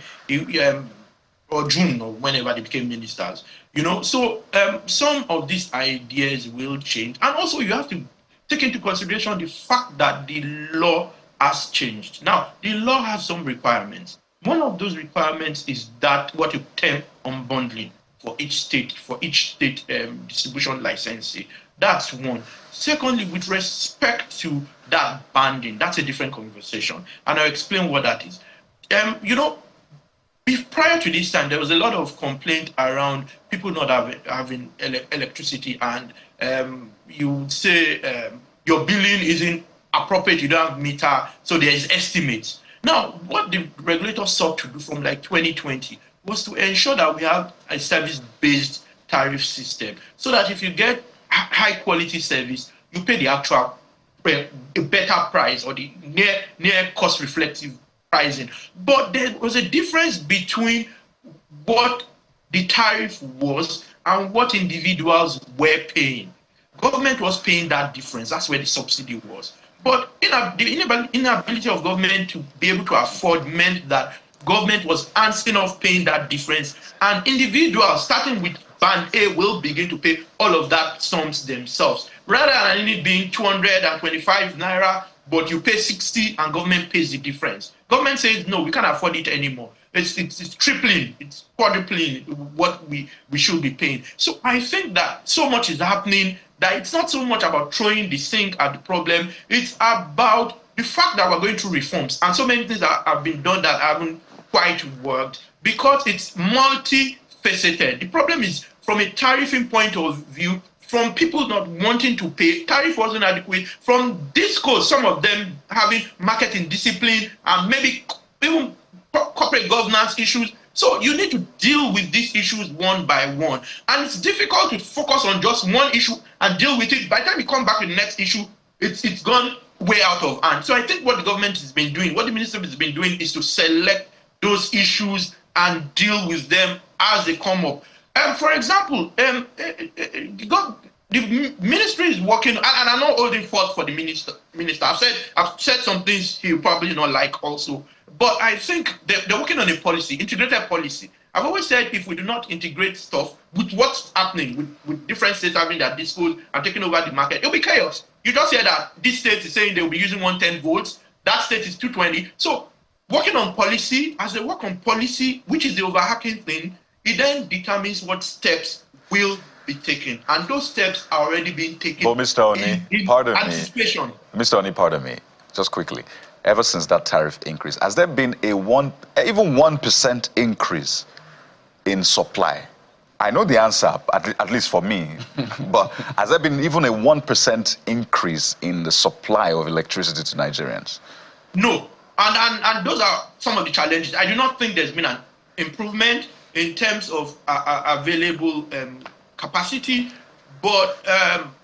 or June, or whenever they became ministers. You know, so some of these ideas will change. And also you have to take into consideration the fact that the law has changed. Now, the law has some requirements. One of those requirements is that what you term unbundling for each state distribution licensee. That's one. Secondly, with respect to that banding, that's a different conversation, and I'll explain what that is. Prior to this time, there was a lot of complaint around people not having electricity, and you would say your billing isn't appropriate, you don't have meter, so there is estimates. Now, what the regulator sought to do from like 2020 was to ensure that we have a service-based tariff system, so that if you get high-quality service, you pay the actual a better price, or the near cost-reflective pricing. But there was a difference between what the tariff was and what individuals were paying. Government was paying that difference. That's where the subsidy was. But the inability of government to be able to afford meant that government was asking of paying that difference, and individuals, starting with Band A, will begin to pay all of that sums themselves, rather than it being 225 naira, but you pay 60 and government pays the difference. Government says, no, we can't afford it anymore. It's tripling, it's quadrupling what we should be paying. So I think that so much is happening that it's not so much about throwing the sink at the problem. It's about the fact that we're going through reforms, and so many things that have been done that haven't quite worked, because it's multifaceted. The problem is, from a tariffing point of view, from people not wanting to pay, tariff wasn't adequate. From discourse, some of them having marketing discipline and maybe even corporate governance issues. So you need to deal with these issues one by one. And it's difficult to focus on just one issue and deal with it. By the time you come back to the next issue, it's gone way out of hand. So I think what the government has been doing, what the ministry has been doing, is to select those issues and deal with them as they come up. For example, the ministry is working, and I'm not holding forth for the minister. I've said some things he'll probably not like also, but I think they're working on a policy, integrated policy. I've always said, if we do not integrate stuff with what's happening with different states having their discourse and taking over the market, it'll be chaos. You just hear that this state is saying they'll be using 110 volts, that state is 220. So working on policy, as they work on policy, which is the overarching thing, it then determines what steps will be taken. And those steps are already being taken. But Mr. Oni, pardon anticipation. me. Mr. Oni, pardon me, just quickly. Ever since that tariff increase, has there been even 1% increase in supply? I know the answer, at least for me, but has there been even a 1% increase in the supply of electricity to Nigerians? No, and those are some of the challenges. I do not think there's been an improvement in terms of available capacity, but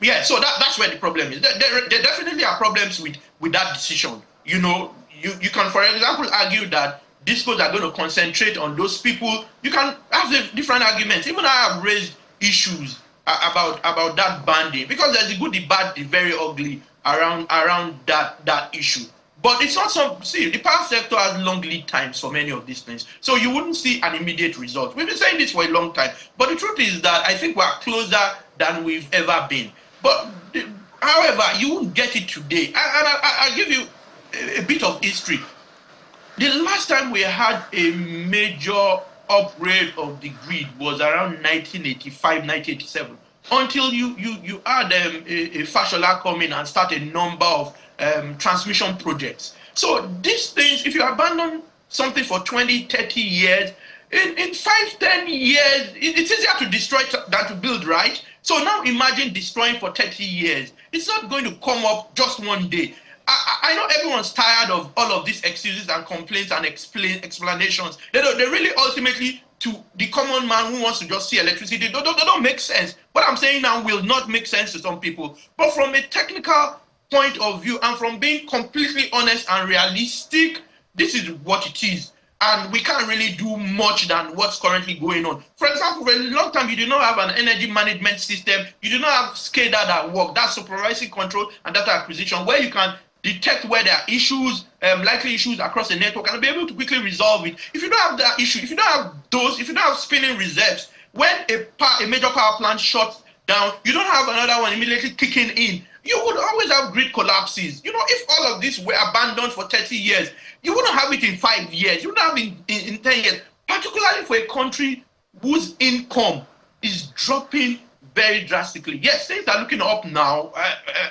yeah, so that's where the problem is. There definitely are problems with that decision. You know, you can, for example, argue that discos are going to concentrate on those people. You can have the different arguments. Even I have raised issues about that banding, because there's the good, the bad, the very ugly around that issue. But it's not some, see, the power sector has long lead times for many of these things. So you wouldn't see an immediate result. We've been saying this for a long time. But the truth is that I think we're closer than we've ever been. But however, you won't get it today. And I'll give you a bit of history. The last time we had a major upgrade of the grid was around 1985, 1987. Until you had a Fashola come in and start a number of transmission projects. So these things, if you abandon something for 20, 30 years, in 5, 10 years, it's easier to destroy than to build, right? So now imagine destroying for 30 years. It's not going to come up just one day. I know everyone's tired of all of these excuses and complaints and explanations. They really ultimately, to the common man who wants to just see electricity, they don't make sense. What I'm saying now will not make sense to some people. But from a technical point of view, and from being completely honest and realistic, this is what it is. And we can't really do much than what's currently going on. For example, for a long time, you did not have an energy management system. You did not have SCADA that work. That's supervisory control and data acquisition, where you can detect where there are issues, likely issues across the network, and be able to quickly resolve it. If you don't have that issue, if you don't have those, if you don't have spinning reserves, when a major power plant shuts down, you don't have another one immediately kicking in you would always have grid collapses. You know, if all of this were abandoned for 30 years, you wouldn't have it in 5 years. You wouldn't have it in 10 years, particularly for a country whose income is dropping very drastically. Yes, things are looking up now.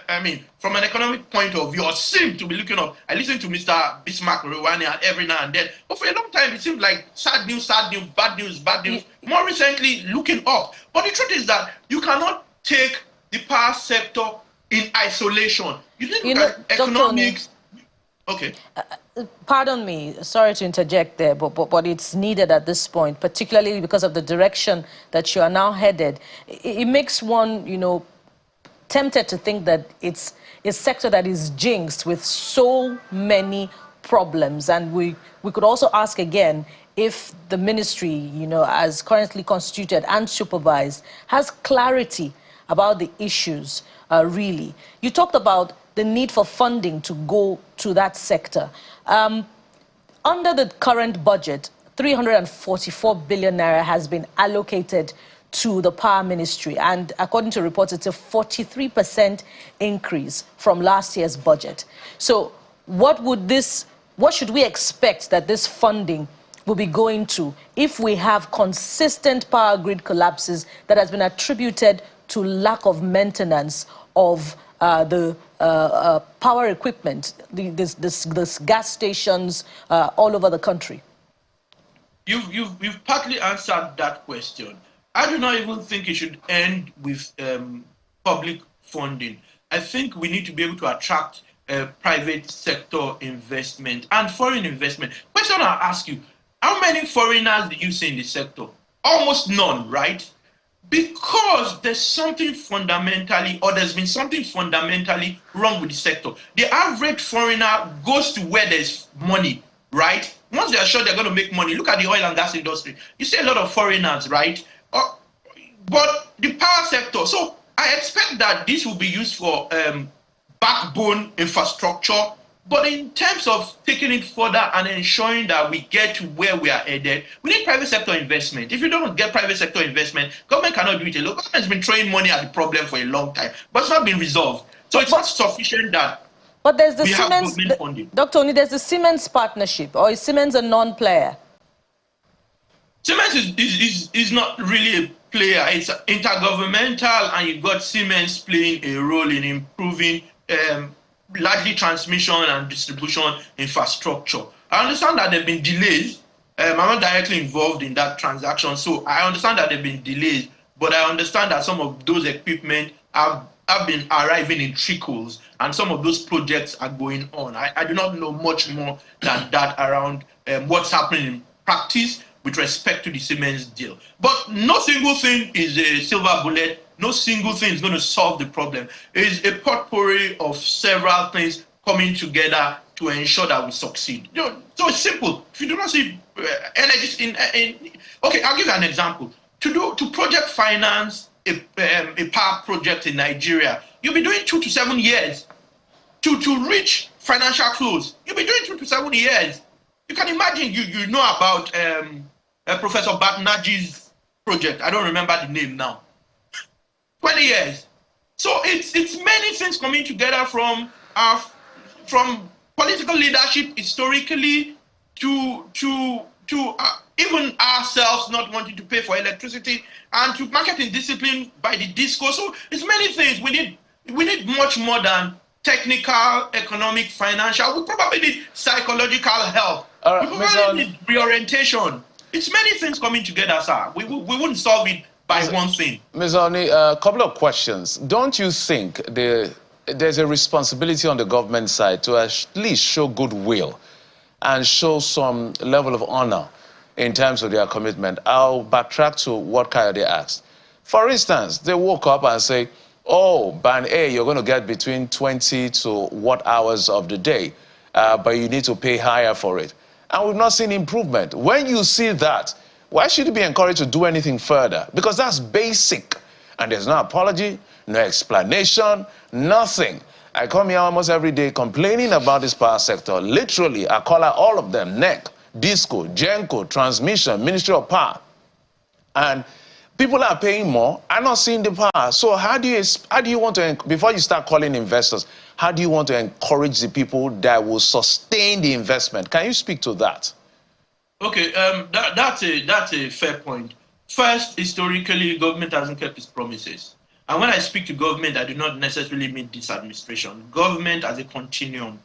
I mean, from an economic point of view, or seem to be looking up. I listen to Mr. Bismarck Rewani every now and then, but for a long time, it seemed like sad news, bad news, bad news. More recently, looking up. But the truth is that you cannot take the power sector in isolation. You need to look at economics. Okay. Pardon me, sorry to interject there, but it's needed at this point, particularly because of the direction that you are now headed. It makes one, you know, tempted to think that it's a sector that is jinxed with so many problems. And we could also ask again if the ministry, you know, as currently constituted and supervised, has clarity about the issues, really. You talked about the need for funding to go to that sector. Under the current budget, 344 billion naira has been allocated to the power ministry, and according to reports, it's a 43% increase from last year's budget. So what should we expect that this funding will be going to if we have consistent power grid collapses that has been attributed to lack of maintenance of the power equipment, this gas stations all over the country? You've partly answered that question. I do not even think it should end with public funding. I think we need to be able to attract private sector investment and foreign investment. Question I'll ask you, how many foreigners do you see in the sector? Almost none, right? Because there's something fundamentally, or there's been something fundamentally wrong with the sector. The average foreigner goes to where there's money, right? Once they are sure they're going to make money, look at the oil and gas industry. You see a lot of foreigners, right? But the power sector, so I expect that this will be used for backbone infrastructure. But in terms of taking it further and ensuring that we get to where we are headed, we need private sector investment. If you don't get private sector investment, government cannot do it alone. Government has been throwing money at the problem for a long time, but it's not been resolved. So it's not sufficient that but there's the we Siemens, have government funding. Dr. Oni, there's the Siemens partnership, or is Siemens a non-player? Siemens is not really a player. It's intergovernmental, and you've got Siemens playing a role in improving largely transmission and distribution infrastructure. I understand that there have been delays. I'm not directly involved in that transaction, so I understand that there have been delays, but I understand that some of those equipment have been arriving in trickles, and some of those projects are going on. I do not know much more than that around what's happening in practice with respect to the Siemens deal. But no single thing is a silver bullet. No single thing is going to solve the problem. It is a potpourri of several things coming together to ensure that we succeed. You know, so it's simple. If you do not see energies okay, I'll give you an example. To project finance a power project in Nigeria, you'll be doing 2 to 7 years. To reach financial close, you'll be doing 2 to 7 years. You can imagine, you know about Professor Batnaji's project. I don't remember the name now. 20 years. So it's many things coming together from political leadership historically to even ourselves not wanting to pay for electricity, and to marketing discipline by the discourse. So it's many things. We need much more than technical, economic, financial. We probably need psychological help. We probably need reorientation. It's many things coming together, sir. We wouldn't solve it by one thing. Ms. Oni, a couple of questions. Don't you think there's a responsibility on the government side to at least show goodwill and show some level of honor in terms of their commitment? I'll backtrack to what Kayode asked. For instance, they woke up and say, oh, Band A, you're going to get between 20 to what hours of the day, but you need to pay higher for it. And we've not seen improvement. When you see that, why should you be encouraged to do anything further? Because that's basic. And there's no apology, no explanation, nothing. I come here almost every day complaining about this power sector. Literally, I call out all of them: NEC, DISCO, GENCO, Transmission, Ministry of Power. And People are paying more, are not seeing the power. So how do you want to, before you start calling investors, how do you want to encourage the people that will sustain the investment? Can you speak to that? Okay, that's a fair point. First, historically, government hasn't kept its promises. And when I speak to government, I do not necessarily mean this administration. Government as a continuum.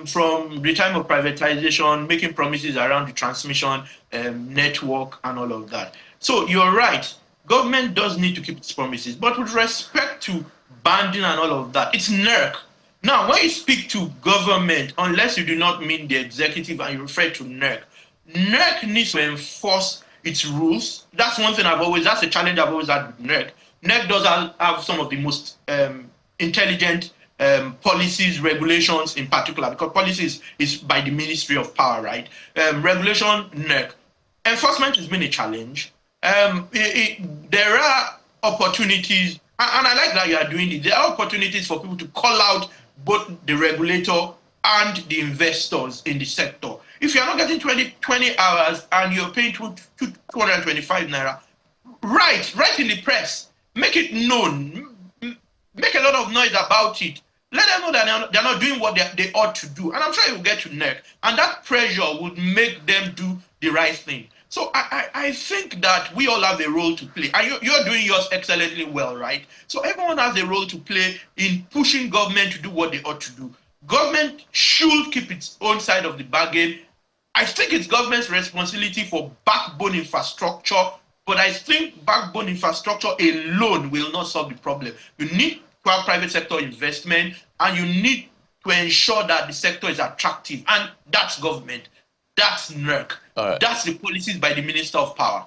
From the time of privatization, making promises around the transmission network and all of that. So you're right. Government does need to keep its promises. But with respect to banding and all of that, it's NERC. Now, when you speak to government, unless you do not mean the executive and you refer to NERC, NERC needs to enforce its rules. That's one thing that's a challenge I've always had with NERC. NERC does have some of the most intelligent policies, regulations in particular, because policies is by the Ministry of Power, right? Regulation, NERC. Enforcement has been a challenge. There are opportunities, and I like that you are doing it. There are opportunities for people to call out both the regulator and the investors in the sector. If you're not getting 20 hours and you're paying 225 naira, write in the press, make it known, make a lot of noise about it. Let them know that they're not doing what they ought to do. And I'm sure it will get to NERC. And that pressure would make them do the right thing. So I think that we all have a role to play. And you're doing yours excellently well, right? So everyone has a role to play in pushing government to do what they ought to do. Government should keep its own side of the bargain. I think it's government's responsibility for backbone infrastructure, but I think backbone infrastructure alone will not solve the problem. You need to have private sector investment, and you need to ensure that the sector is attractive, and that's government. That's NERC. Right. That's the policies by the Minister of Power.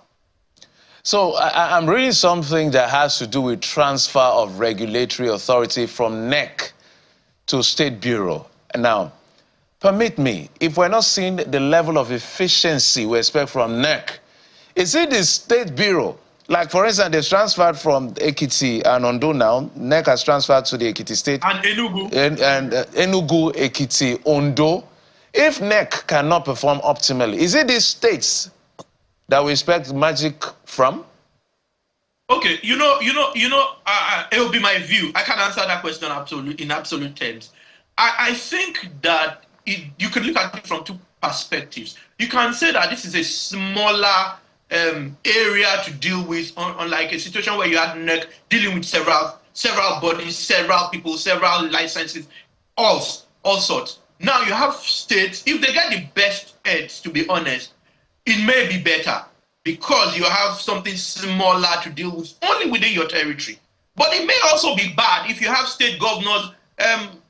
So I'm reading something that has to do with transfer of regulatory authority from NEC to State Bureau. Now, permit me, if we're not seeing the level of efficiency we expect from NEC, is it the State Bureau? Like, for instance, they've transferred from Ekiti and Ondo now. NEC has transferred to the Ekiti State. And Enugu. And Enugu, Ekiti, Ondo. If NEC cannot perform optimally, is it the states that we expect magic from? Okay, it will be my view. I can't answer that question in absolute terms. I think that you can look at it from two perspectives. You can say that this is a smaller area to deal with, unlike a situation where you had NEC dealing with several bodies, several people, several licenses, all sorts. Now you have states, if they get the best heads, to be honest, it may be better because you have something smaller to deal with only within your territory. But it may also be bad if you have state governors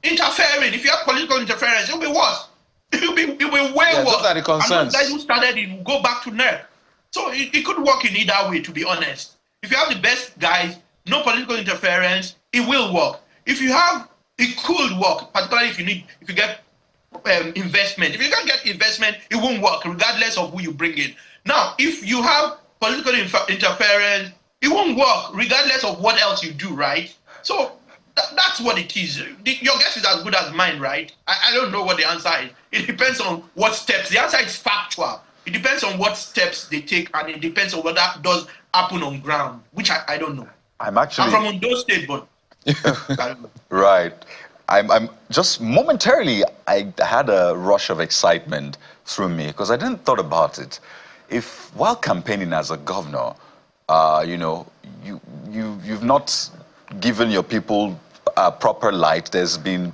interfering. If you have political interference, it'll be worse. It'll be way worse. Those are the concerns. And those guys who started it will go back to NERC. So it could work in either way, to be honest. If you have the best guys, no political interference, it will work. If you have, it could work, particularly if you get investment. If you can't get investment, it won't work, regardless of who you bring in. Now, if you have political interference, it won't work, regardless of what else you do, right? So that's what it is. Your guess is as good as mine, right? I don't know what the answer is. It depends on what steps. The answer is factual. It depends on what steps they take, and it depends on what that does happen on ground, which I don't know. I'm from Ondo State, but I don't know. Right. I'm just momentarily, I had a rush of excitement through me because I didn't thought about it. If while campaigning as a governor, you've not given your people proper light, there's been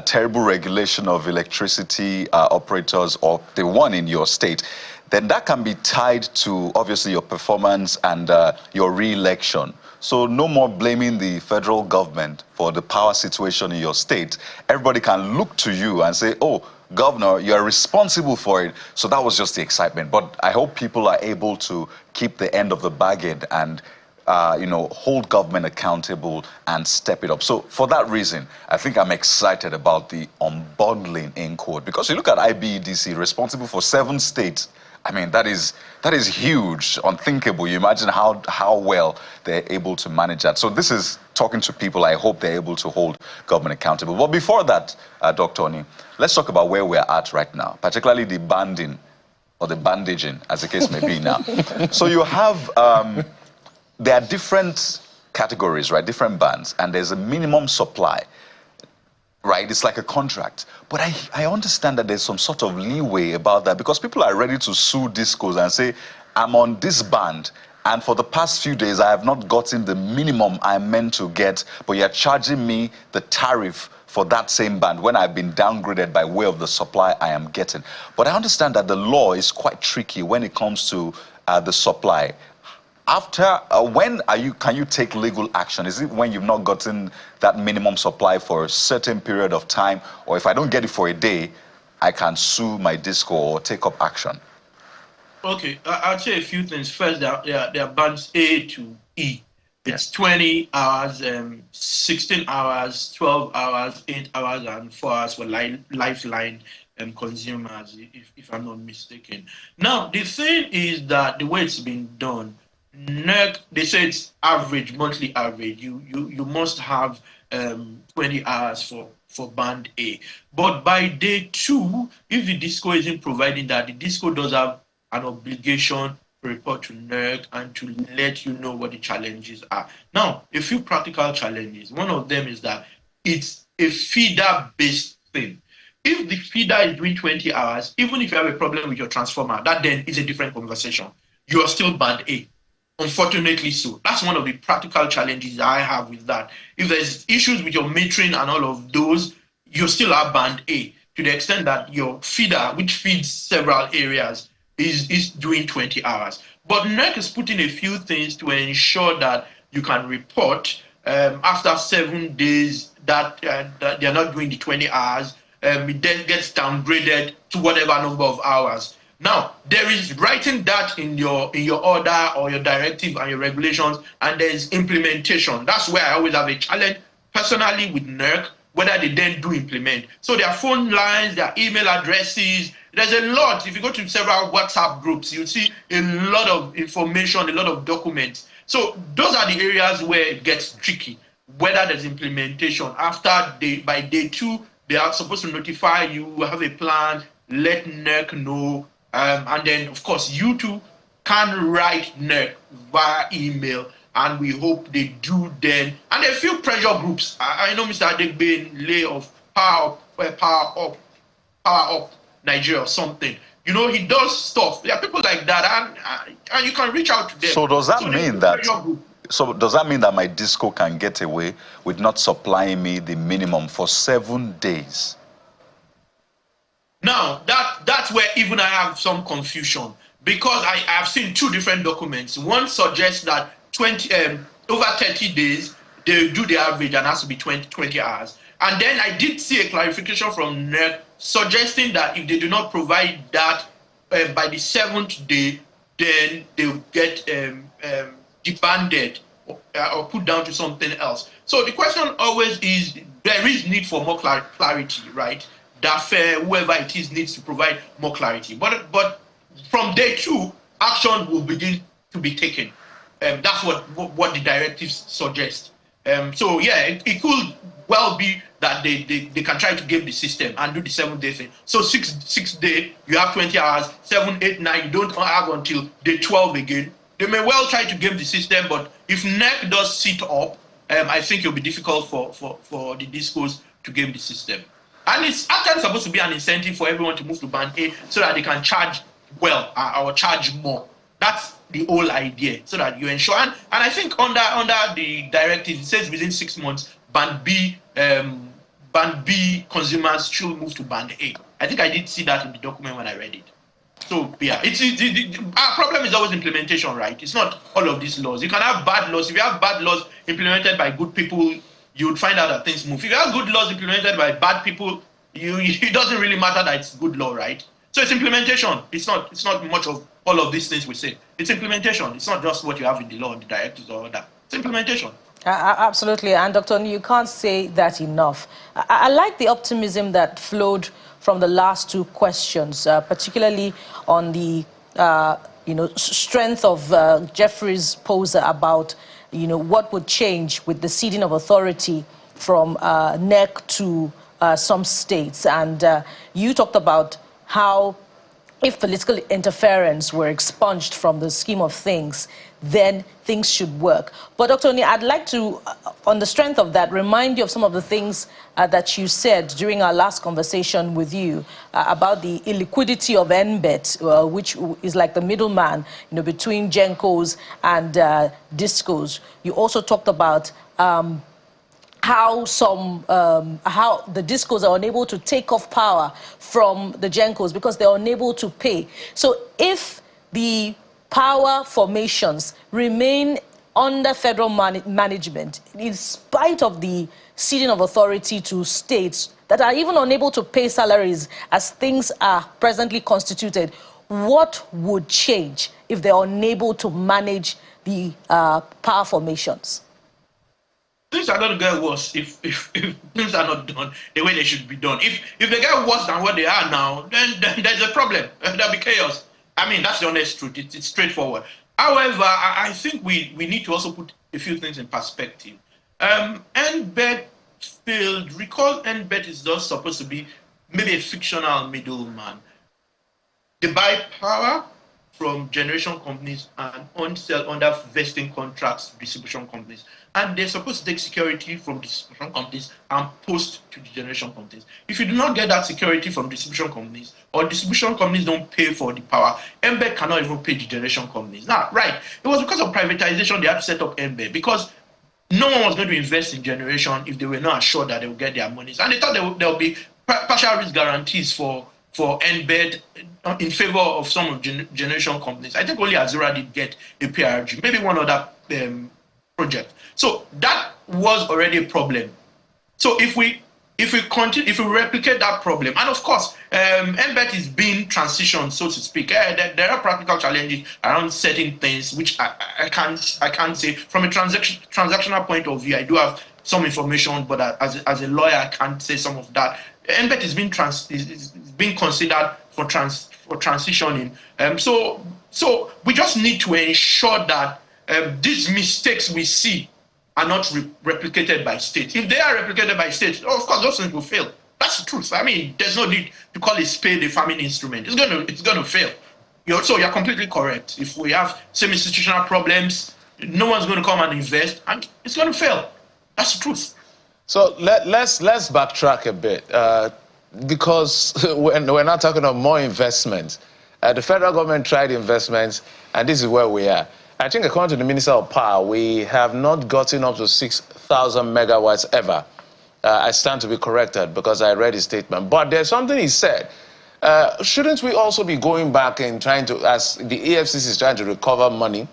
terrible regulation of electricity operators or the one in your state, then that can be tied to obviously your performance and your re-election. So no more blaming the federal government for the power situation in your state. Everybody can look to you and say, oh, Governor, you're responsible for it. So that was just the excitement. But I hope people are able to keep the end of the bargain and hold government accountable and step it up. So for that reason, I think I'm excited about the unbundling in court, because you look at IBEDC, responsible for 7 states. I mean, that is huge, unthinkable. You imagine how well they're able to manage that. So this is talking to people. I hope they're able to hold government accountable. But before that, Dr. Oni, let's talk about where we're at right now, particularly the banding or the bandaging, as the case may be now. So you have there are different categories, right? Different bands, and there's a minimum supply, right? It's like a contract. But I understand that there's some sort of leeway about that because people are ready to sue discos and say, I'm on this band, and for the past few days, I have not gotten the minimum I'm meant to get, but you're charging me the tariff for that same band when I've been downgraded by way of the supply I am getting. But I understand that the law is quite tricky when it comes to the supply. After, can you take legal action? Is it when you've not gotten that minimum supply for a certain period of time, or if I don't get it for a day, I can sue my disco or take up action? Okay, I'll say a few things. First, there are bands A to E. It's 20 hours, 16 hours, 12 hours, 8 hours, and 4 hours for lifeline consumers, if I'm not mistaken. Now, the thing is that the way it's been done, NERC, they say it's average, monthly average. You must have 20 hours for band A. But by day 2, if the disco isn't providing that, the disco does have an obligation to report to NERC and to let you know what the challenges are. Now, a few practical challenges. One of them is that it's a feeder-based thing. If the feeder is doing 20 hours, even if you have a problem with your transformer, that then is a different conversation. You are still band A. Unfortunately so. That's one of the practical challenges I have with that. If there's issues with your metering and all of those, you still are band A to the extent that your feeder, which feeds several areas, is doing 20 hours. But NERC is putting a few things to ensure that you can report after 7 days that they're not doing the 20 hours. It then gets downgraded to whatever number of hours. Now, there is writing that in your order or your directive and your regulations, and there's implementation. That's where I always have a challenge personally with NERC, whether they then do implement. So their phone lines, their email addresses, there's a lot. If you go to several WhatsApp groups, you'll see a lot of information, a lot of documents. So those are the areas where it gets tricky, whether there's implementation. By day 2, they are supposed to notify you, have a plan, let NERC know, and then, of course, you too can write NERC via email, and we hope they do then. And a few pressure groups. I know Mr. Adegbe lay of Power Up Nigeria or something. You know, he does stuff. There are people like that, and you can reach out to them. So does that mean that? So does that mean that my disco can get away with not supplying me the minimum for 7 days? Now, that's where even I have some confusion, because I have seen 2 different documents. One suggests that over 30 days, they do the average and has to be 20 hours. And then I did see a clarification from NERC suggesting that if they do not provide that by the 7th day, then they'll get disbanded or put down to something else. So the question always is, there is need for more clarity, right? That whoever it is needs to provide more clarity. But from day 2, action will begin to be taken. That's what the directives suggest. So yeah, it could well be that they can try to game the system and do the 7-day thing. So 6 day, you have 20 hours, 7, 8, 9, you don't have until day 12 again. They may well try to game the system, but if NERC does sit up, I think it'll be difficult for the discos to game the system. And it's actually supposed to be an incentive for everyone to move to band A so that they can charge well or charge more. That's the whole idea, so that you ensure. And I think under the directive, it says within 6 months, band B consumers should move to band A. I think I did see that in the document when I read it. So yeah, our problem is always implementation, right? It's not all of these laws. You can have bad laws. If you have bad laws implemented by good people, you would find out that things move. If you have good laws implemented by bad people, it doesn't really matter that it's good law, right? So it's implementation. It's not much of all of these things we say. It's implementation. It's not just what you have in the law and the directives or that. It's implementation. Absolutely. And Dr. Onu, you can't say that enough. I like the optimism that flowed from the last 2 questions, particularly on the strength of Jeffrey's pose about what would change with the ceding of authority from NERC to some states. And you talked about how if political interference were expunged from the scheme of things, then things should work. But Dr. Oni, I'd like to, on the strength of that, remind you of some of the things that you said during our last conversation with you about the illiquidity of NBET, which is like the middleman, between Gencos and discos. You also talked about how the discos are unable to take off power from the Gencos because they're unable to pay. So if the power formations remain under federal management, in spite of the ceding of authority to states that are even unable to pay salaries as things are presently constituted, what would change if they're unable to manage the power formations? Things are going to get worse if things are not done the way they should be done. If they get worse than what they are now, then there's a problem. There'll be chaos. I mean, that's the honest truth. It's straightforward. However, I think we need to also put a few things in perspective. NBET failed. Recall NBET is just supposed to be maybe a fictional middleman. They buy power from generation companies and on-sell under vesting contracts to distribution companies. And they're supposed to take security from distribution companies and post to the generation companies. If you do not get that security from distribution companies, or distribution companies don't pay for the power, NBET cannot even pay the generation companies. Now, right, it was because of privatization they had to set up NBET, because no one was going to invest in generation if they were not assured that they would get their monies. And they thought there would be partial risk guarantees for NBET in favor of some of generation companies. I think only Azura did get a PRG, maybe one other project. So that was already a problem. So if we replicate that problem, and of course, NBET is being transitioned, so to speak. There are practical challenges around certain things which I can't say from a transactional point of view. I do have some information, but as a lawyer, I can't say some of that. NBET is being considered for transitioning. So we just need to ensure that these mistakes we see are not replicated by states. If they are replicated by states, of course, those things will fail. That's the truth. I mean, there's no need to call a spade a farming instrument. It's gonna fail. So you're completely correct. If we have same institutional problems, no one's going to come and invest, and it's going to fail. That's the truth. So let's backtrack a bit, because we're not talking of more investments. The federal government tried investments, and this is where we are. I think according to the Minister of Power, we have not gotten up to 6,000 megawatts ever. I stand to be corrected because I read his statement. But there's something he said. Shouldn't we also be going back and trying to, as the EFCC is trying to recover money,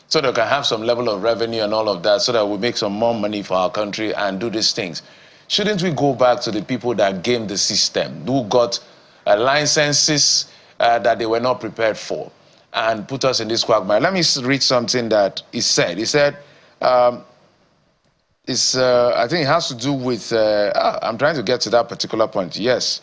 so they can have some level of revenue and all of that, so that we make some more money for our country and do these things? Shouldn't we go back to the people that gamed the system, who got licenses that they were not prepared for, and put us in this quagmire? Let me read something that he said. He said, I think it has to do with, I'm trying to get to that particular point. Yes.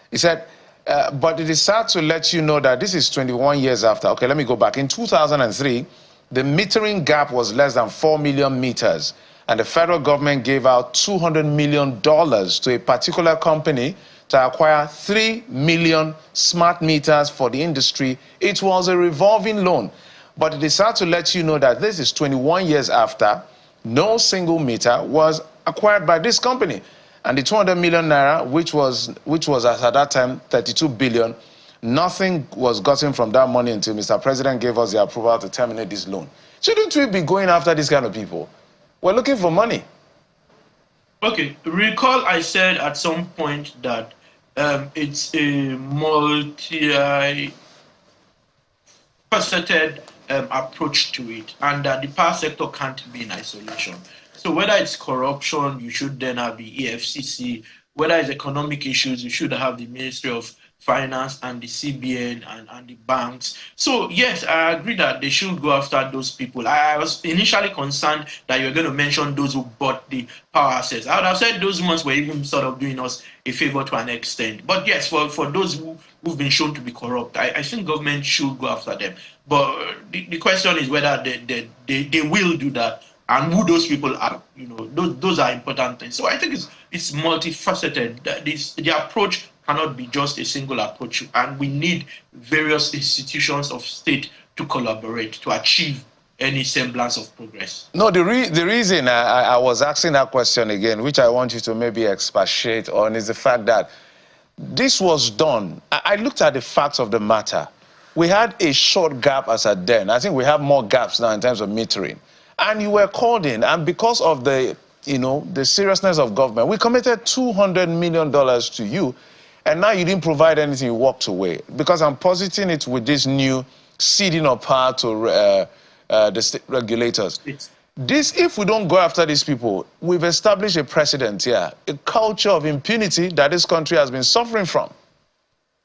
He said, but it is sad to let you know that this is 21 years after. Okay, let me go back. In 2003, the metering gap was less than 4 million meters, and the federal government gave out $200 million to a particular company to acquire 3 million smart meters for the industry. It was a revolving loan. But it is sad to let you know that this is 21 years after. No single meter was acquired by this company. And the 200 million naira, which was at that time 32 billion, nothing was gotten from that money until Mr. President gave us the approval to terminate this loan. Shouldn't we be going after these kind of people? We're looking for money. Okay, recall I said at some point that it's a multi-faceted approach to it, and that the power sector can't be in isolation. So whether it's corruption, you should then have the EFCC. Whether it's economic issues, you should have the Ministry of Finance and the CBN and the banks. So yes, I agree that they should go after those people. I was initially concerned that you were going to mention those who bought the power assets. I would have said those ones were even sort of doing us a favor to an extent. But yes, for those who've been shown to be corrupt, I think government should go after them. But the question is whether they will do that, and who those people are. You know, those are important things. So I think it's multifaceted. The approach cannot be just a single approach, and we need various institutions of state to collaborate to achieve any semblance of progress. No, the reason I was asking that question again, which I want you to maybe expatiate on, is the fact that this was done. I looked at the facts of the matter. We had a short gap as at then. I think we have more gaps now in terms of metering. And you were called in, and because of the, the seriousness of government, we committed $200 million to you, and now you didn't provide anything, you walked away. Because I'm positing it with this new ceding of power to the state regulators. This, if we don't go after these people, we've established a precedent here, a culture of impunity that this country has been suffering from.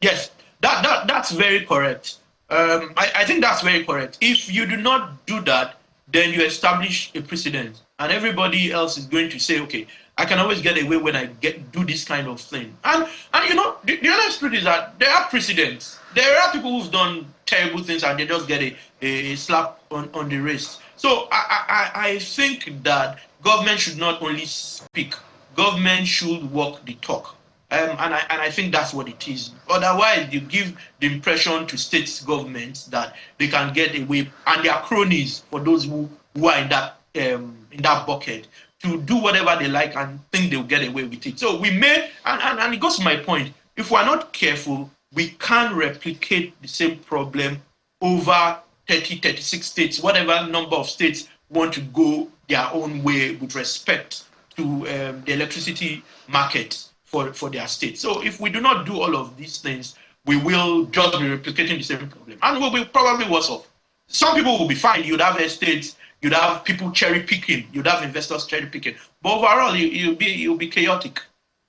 Yes, that's very correct. I think that's very correct. If you do not do that, then you establish a precedent, and everybody else is going to say, okay, I can always get away when I do this kind of thing. And the honest truth is that there are precedents. There are people who've done terrible things and they just get a slap on the wrist. So I think that government should not only speak, government should walk the talk. And I think that's what it is. Otherwise, you give the impression to state governments that they can get away, and they are cronies for those who are in that bucket, to do whatever they like and think they'll get away with it. So we may, and it goes to my point, if we're not careful, we can't replicate the same problem over 30, 36 states, whatever number of states want to go their own way with respect to the electricity market for their state. So if we do not do all of these things, we will just be replicating the same problem, and we'll be probably worse off. Some people will be fine. You'd have estates, you'd have people cherry picking, you'd have investors cherry picking, but overall you'll be chaotic.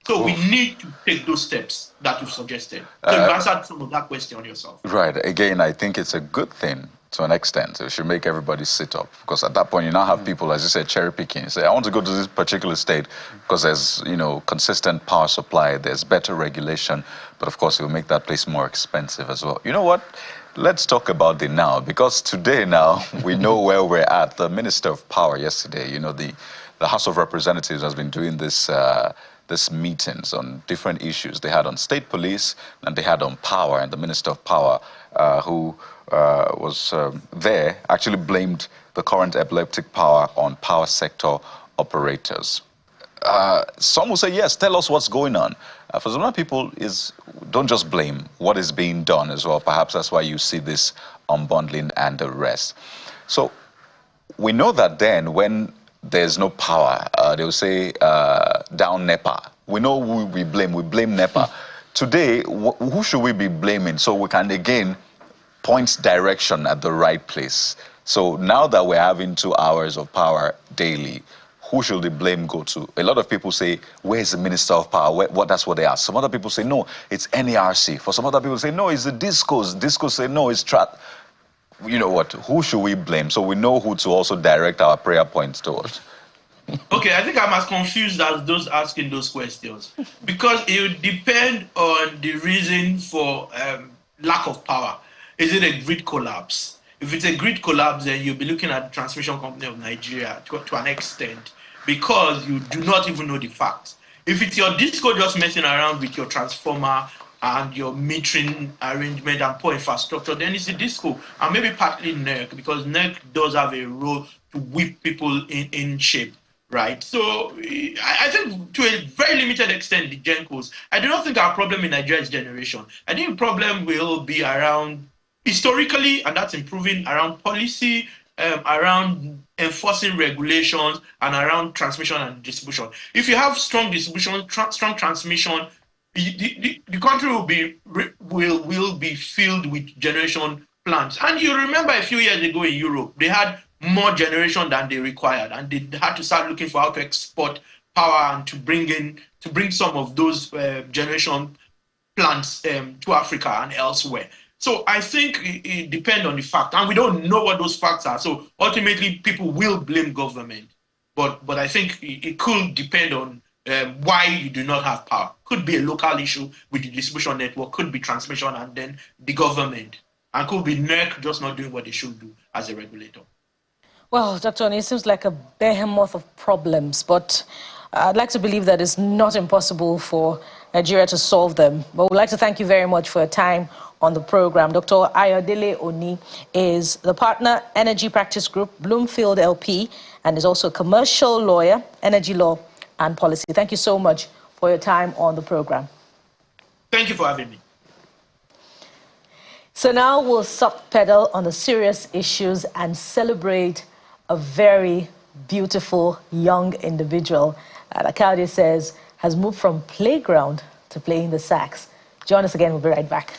So we need to take those steps that you've suggested. So you've answered some of that question yourself. Right. Again, I think it's a good thing to an extent. It should make everybody sit up, because at that point you now have people, as you said, cherry picking. You say, I want to go to this particular state because there's, consistent power supply, there's better regulation, but of course it will make that place more expensive as well. You know what? Let's talk about the now, because today now we know where we're at. The Minister of Power yesterday, the House of Representatives has been doing this meetings on different issues. They had on state police and they had on power, and the Minister of Power, who was there, actually blamed the current epileptic power on power sector operators. Some will say, yes, tell us what's going on. For some other people, don't just blame what is being done as well. Perhaps that's why you see this unbundling and the rest. So we know that then when there's no power, they will say, down NEPA. We know who we blame. We blame NEPA. Today, who should we be blaming so we can, again, point direction at the right place? So now that we're having 2 hours of power daily, who should the blame go to? A lot of people say, where's the Minister of Power? That's what they ask. Some other people say, no, it's NERC. For some other people say, no, it's the discourse. Discourse say, no, it's trap. You know what? Who should we blame so we know who to also direct our prayer points towards? Okay, I think I'm as confused as those asking those questions, because it would depend on the reason for lack of power. Is it a grid collapse? If it's a grid collapse, then you'll be looking at the Transmission Company of Nigeria to an extent, because you do not even know the facts. If it's your disco just messing around with your transformer and your metering arrangement and poor infrastructure, then it's a disco, and maybe partly NERC, because NERC does have a role to whip people in shape, right? So I think to a very limited extent, the GENCOs, I do not think our problem in Nigeria is generation. I think the problem will be around, historically, and that's improving, around policy, around enforcing regulations, and around transmission and distribution. If you have strong distribution, strong transmission, the country will be filled with generation plants. And you remember a few years ago in Europe, they had more generation than they required, and they had to start looking for how to export power and to bring some of those generation plants to Africa and elsewhere. So I think it depends on the fact, and we don't know what those facts are. So ultimately, people will blame government, but I think it could depend on why you do not have power. Could be a local issue with the distribution network, could be transmission, and then the government, and could be NERC just not doing what they should do as a regulator. Well, Dr. Oni, it seems like a behemoth of problems, but I'd like to believe that it's not impossible for Nigeria to solve them. But we'd like to thank you very much for your time on the program. Dr. Ayodele Oni is the partner, Energy Practice Group, Bloomfield LP, and is also a commercial lawyer, energy law and policy. Thank you so much for your time on the program. Thank you for having me. So now we'll subpedal on the serious issues and celebrate a very beautiful young individual that Kaude says has moved from playground to playing the sax. Join us again, we'll be right back.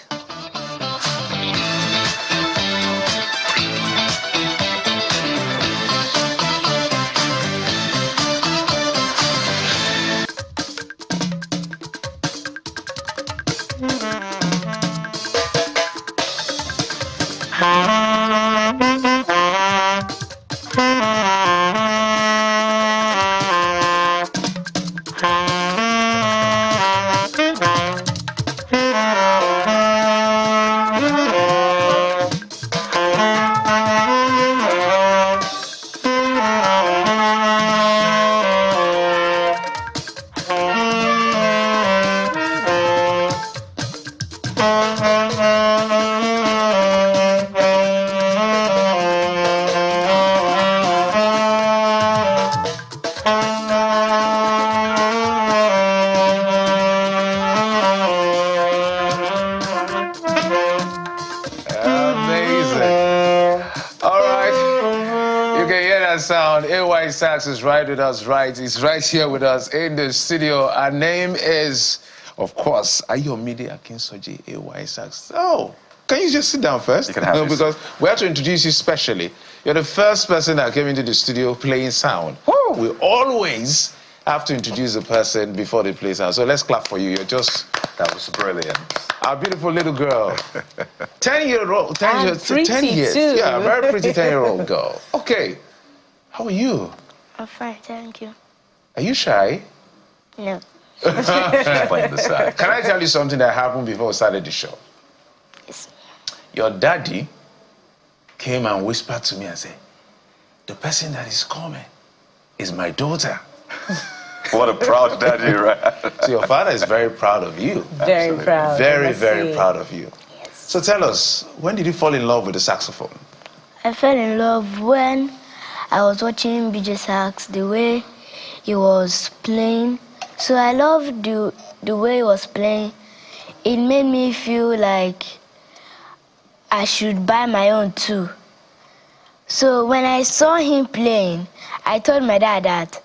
Sound. AYSax is right with us, right? He's right here with us in the studio. Our name is, of course, Ayomide Akinsoji, AYSax. Oh, can you just sit down first? You can have because we have to introduce you specially. You're the first person that came into the studio playing sound. Woo! We always have to introduce a person before they play sound. So let's clap for you. You're just... That was brilliant. Our beautiful little girl. 10-year-old. 10 years. Too. Yeah, very pretty 10-year-old girl. Okay. How are you? I'm fine, thank you. Are you shy? No. Playing the sax. Can I tell you something that happened before we started the show? Yes. Your daddy came and whispered to me and said, the person that is coming is my daughter. What a proud daddy, right? So your father is very proud of you. Very Absolutely. proud. Very, very proud of you. Yes. So tell us, when did you fall in love with the saxophone? I fell in love when I was watching AYSax, the way he was playing. So I loved the way he was playing. It made me feel like I should buy my own too. So when I saw him playing, I told my dad that,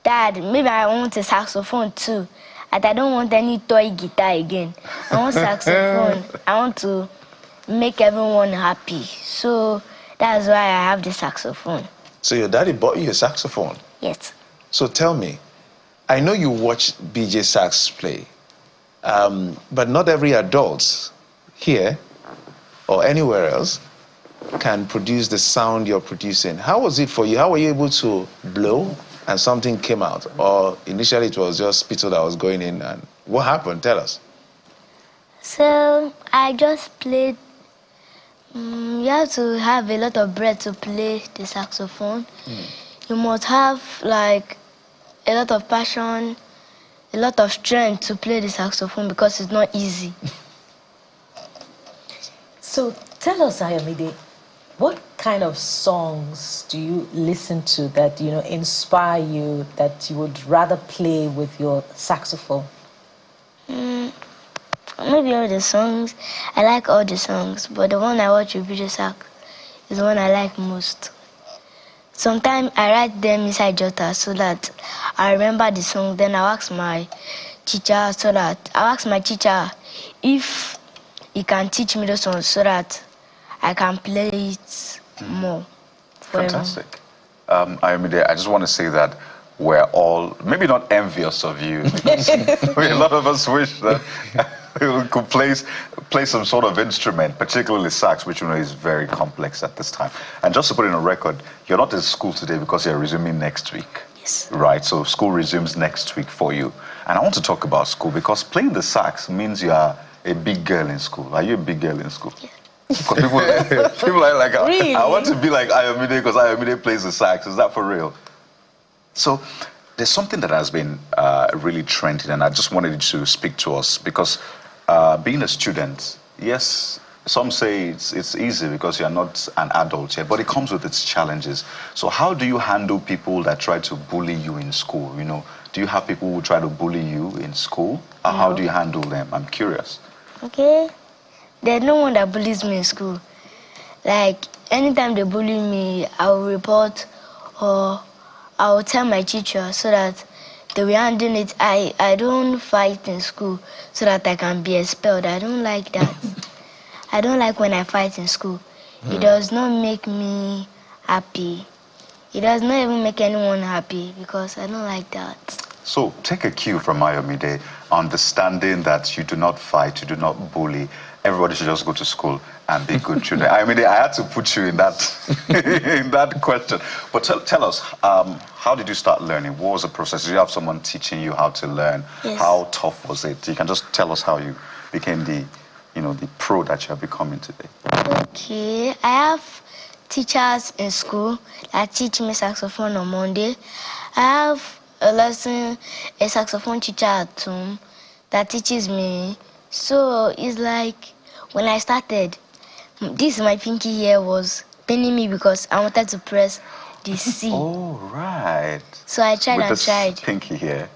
Dad, maybe I want a saxophone too. And I don't want any toy guitar again. I want saxophone. I want to make everyone happy. So that's why I have the saxophone. So your daddy bought you a saxophone? Yes. So tell me, I know you watch AYSax play, but not every adult here or anywhere else can produce the sound you're producing. How was it for you? How were you able to blow and something came out? Or initially it was just spittle that was going in, and what happened? Tell us. So I just played. You have to have a lot of breath to play the saxophone. You must have like a lot of passion, a lot of strength to play the saxophone because it's not easy. So tell us, Ayomide, what kind of songs do you listen to that, you know, inspire you, that you would rather play with your saxophone? Maybe all the songs. I like all the songs, but the one I watch with AYSax is the one I like most. Sometimes I write them inside Jota so that I remember the song. Then I'll ask my teacher if he can teach me the songs so that I can play it more. Fantastic. Ayomide, I just want to say that we're all maybe not envious of you. Because a lot of us wish that we could play some sort of instrument, particularly sax, which you know is very complex at this time. And just to put in a record, you're not in school today because you're resuming next week. Yes. Right, so school resumes next week for you. And I want to talk about school because playing the sax means you are a big girl in school. Are you a big girl in school? Yeah. Because people are like, Really? I want to be like Ayomide because Ayomide plays the sax. Is that for real? So there's something that has been really trending, and I just wanted you to speak to us because being a student, yes, some say it's easy because you're not an adult yet, but it comes with its challenges. So how do you handle people that try to bully you in school? You know, do you have people who try to bully you in school? How do you handle them? I'm curious. Okay. There's no one that bullies me in school. Like, anytime they bully me, I will report or I will tell my teacher so that they will handle it. I don't fight in school so that I can be expelled. I don't like that. I don't like when I fight in school. It does not make me happy. It does not even make anyone happy because I don't like that. So take a cue from Ayomide, understanding that you do not fight, you do not bully. Everybody should just go to school and be good children. I mean, I had to put you in that in that question. But tell us, how did you start learning? What was the process? Did you have someone teaching you how to learn? Yes. How tough was it? You can just tell us how you became the pro that you're becoming today. Okay, I have teachers in school that teach me saxophone on Monday. I have a saxophone teacher at home that teaches me. So it's like when I started, this my pinky here was paining me because I wanted to press the C. Oh, right. So I tried With and this tried. pinky here.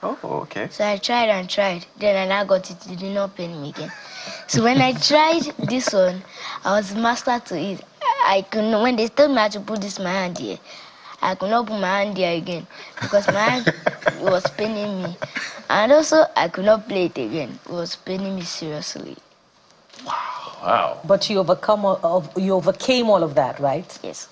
Oh, okay. So I tried and tried. Then I now got it. It did not pain me again. So when I tried this one, I was master to it. I couldn't, when they told me how to put my hand here, I could not put my hand here again because my hand was paining me. And also, I could not play it again. It was paining me seriously. Wow. But you overcame all of that, right? Yes.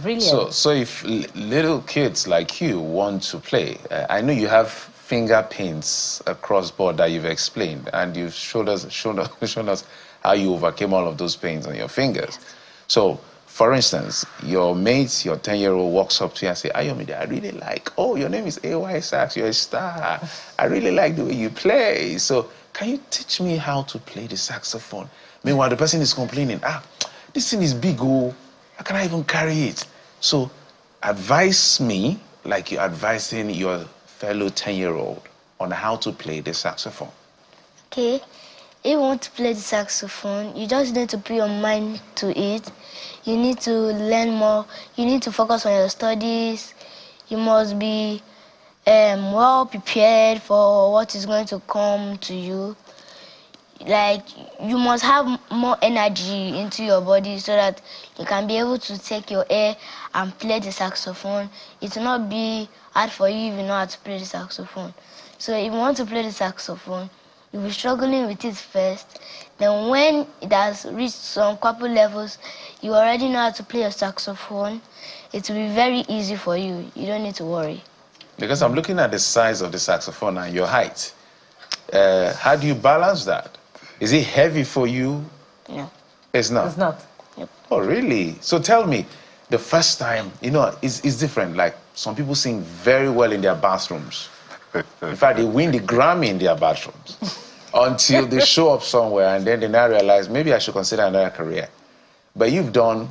Brilliant. So if little kids like you want to play, I know you have finger pains across board that you've explained, and you've shown us how you overcame all of those pains on your fingers. So, for instance, your mate, your 10-year-old walks up to you and say, Ayomide, I really like, oh, your name is AYSax, you're a star. I really like the way you play. So can you teach me how to play the saxophone? Meanwhile, the person is complaining, this thing is big, oh, how can I even carry it? So advise me like you're advising your fellow 10-year-old on how to play the saxophone. Okay. If you want to play the saxophone, you just need to put your mind to it. You need to learn more. You need to focus on your studies. You must be well prepared for what is going to come to you. Like, you must have more energy into your body so that you can be able to take your air and play the saxophone. It will not be hard for you if you know how to play the saxophone. So if you want to play the saxophone, you'll be struggling with it first. Then when it has reached some couple levels, you already know how to play your saxophone. It will be very easy for you. You don't need to worry. Because I'm looking at the size of the saxophone and your height. How do you balance that? Is it heavy for you? No. It's not? It's not. Yep. Oh, really? So tell me, the first time, it's different. Like, some people sing very well in their bathrooms. In fact, they win the Grammy in their bathrooms until they show up somewhere and then they now realize, maybe I should consider another career. But you've done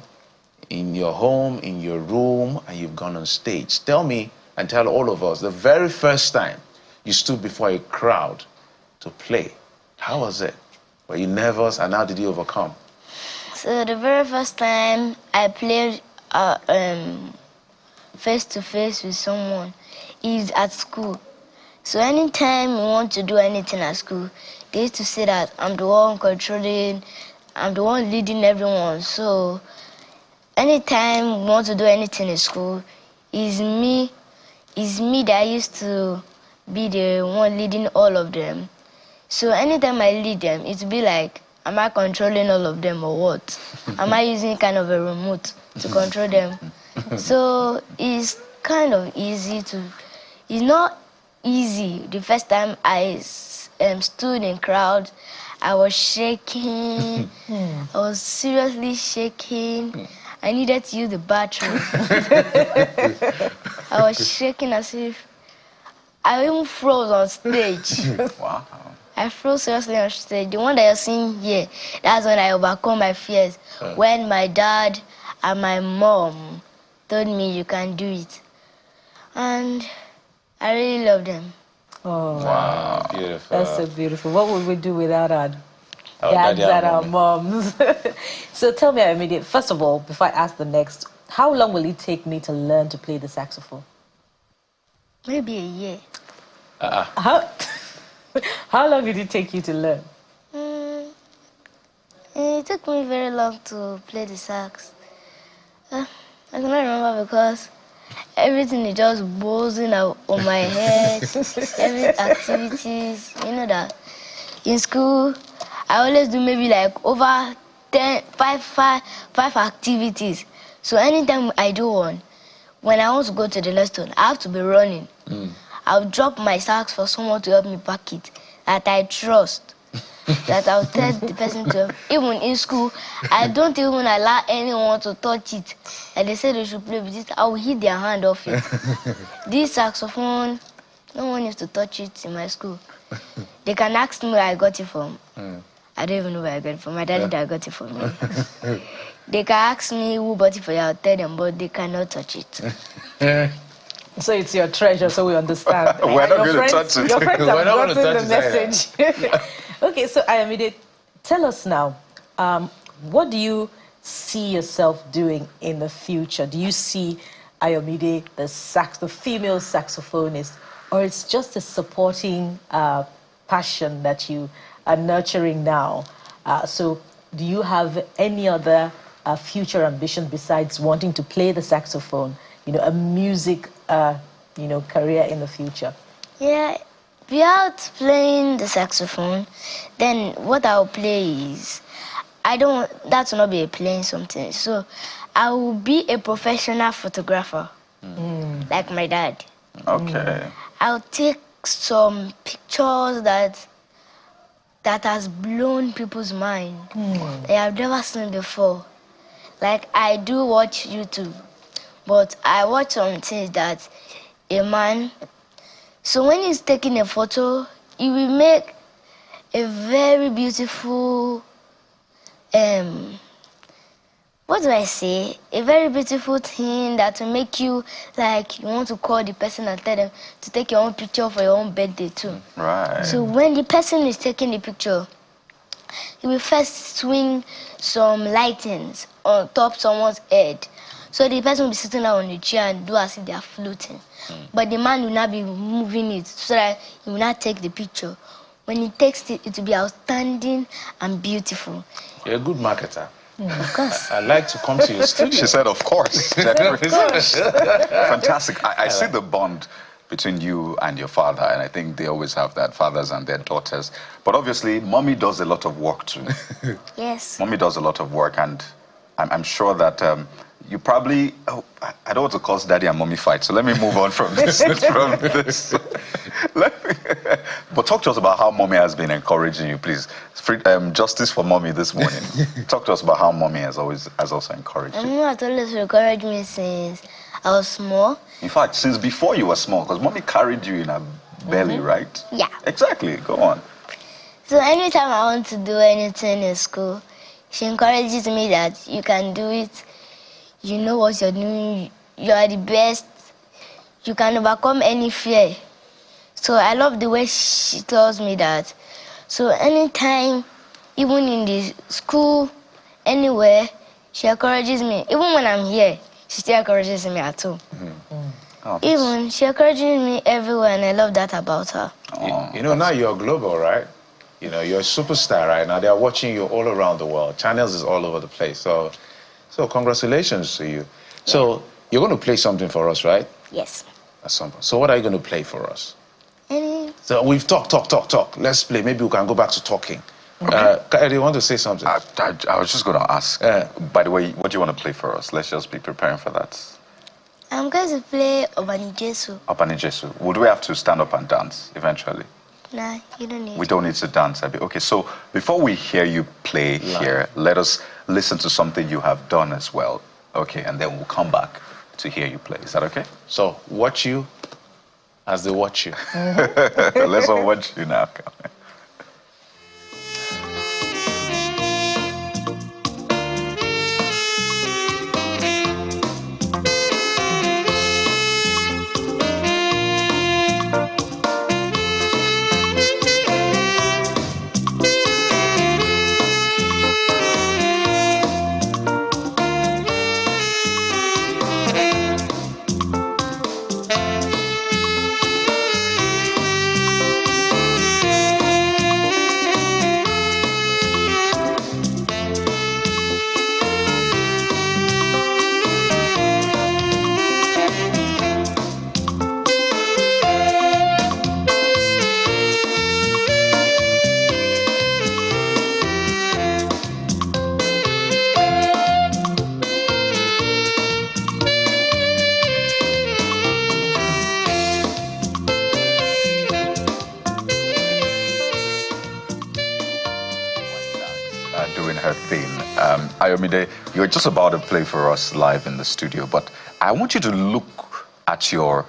in your home, in your room, and you've gone on stage. Tell me and tell all of us, the very first time you stood before a crowd to play, how was it? Were you nervous, and how did you overcome? So the very first time I played face-to-face with someone is at school. So anytime we want to do anything at school, they used to say that I'm the one controlling, I'm the one leading everyone. So anytime we want to do anything in school, it's me that used to be the one leading all of them. So anytime I lead them, it'll be like, am I controlling all of them or what? Am I using kind of a remote to control them? So it's kind of easy to, it's not easy. The first time I stood in crowd, I was shaking. I was seriously shaking. I needed to use the bathroom. I was shaking as if I even froze on stage. Wow. I froze seriously on stage. The one that you're seeing here, that's when I overcome my fears. When my dad and my mom told me you can do it. And I really love them. Oh, Wow, beautiful. that's so beautiful. What would we do without our Daddy dads and our mommy. moms? So tell me, Ayomide, first of all, before I ask the next, how long will it take me to learn to play the saxophone? Maybe a year. How, how long did it take you to learn? It took me very long to play the sax. I cannot remember because everything is just buzzing out on my head. Every activities, you know that. In school, I always do maybe like over 5 activities. So anytime I do one, when I want to go to the lesson, I have to be running. I'll drop my sax for someone to help me pack it that I trust. That I'll tell the person to. Even in school, I don't even allow anyone to touch it. And they say they should play with it, I will hit their hand off it. This saxophone, no one used to touch it in my school. They can ask me where I got it from. I don't even know where I got it from. My daddy that got it for me. They can ask me who bought it for you, I'll tell them, but they cannot touch it. So it's your treasure, so we understand. We're not going to touch it. Your friends We're have not gonna gotten the touch it message. Okay, so Ayomide, tell us now, what do you see yourself doing in the future? Do you see Ayomide, the female saxophonist, or it's just a supporting passion that you are nurturing now? So do you have any other future ambition besides wanting to play the saxophone? You know, a music, career in the future? Yeah, without playing the saxophone, then what I'll play is, that will not be a playing something. So I will be a professional photographer, like my dad. Okay. I'll take some pictures that has blown people's mind, that I've never seen before. Like I do watch YouTube, but I watch some things that a man, so when he's taking a photo, he will make a very beautiful, what do I say? A very beautiful thing that will make you like you want to call the person and tell them to take your own picture for your own birthday too. Right. So when the person is taking the picture, he will first swing some lightings on top someone's head. So the person will be sitting down on the chair and do as if they are floating. But the man will not be moving it so that he will not take the picture. When he takes it, it will be outstanding and beautiful. You're a good marketer. Of course. I'd like to come to your studio. She said, of course. Fantastic. I see the bond between you and your father, and I think they always have that, fathers and their daughters. But obviously, mommy does a lot of work too. Yes. Mommy does a lot of work, and I'm sure that you probably, I don't want to cause daddy and mommy fight, so let me move on from this. But talk to us about how mommy has been encouraging you, please. Justice for mommy this morning. Talk to us about how mommy has also encouraged you. Mommy has always encouraged me since I was small. In fact, since before you were small, because mommy carried you in her belly, right? Yeah. Exactly. Go on. So anytime I want to do anything in school, she encourages me that you can do it. You know what you're doing. You are the best. You can overcome any fear. So I love the way she tells me that. So anytime, even in the school, anywhere, she encourages me. Even when I'm here, she still encourages me at home. Oh, Even she encourages me everywhere, and I love that about her. You know, now you're global, right? You know, you're a superstar right now. They're watching you all around the world. Channels is all over the place. So congratulations to you. So you're going to play something for us, right? Yes. At some point. So what are you going to play for us? Any? So we've talked. Let's play. Maybe we can go back to talking. Do you want to say something? I was just going to ask. By the way, what do you want to play for us? Let's just be preparing for that. I'm going to play Obanijesu. Obanijesu. Would we have to stand up and dance eventually? Nah, you don't need We don't need to dance, Abby. Okay, so before we hear you play here, let us listen to something you have done as well. Okay, and then we'll come back to hear you play. Is that okay? So watch you as they watch you. Let's all watch you now. thing. Ayomide, you're just about to play for us live in the studio, but I want you to look at your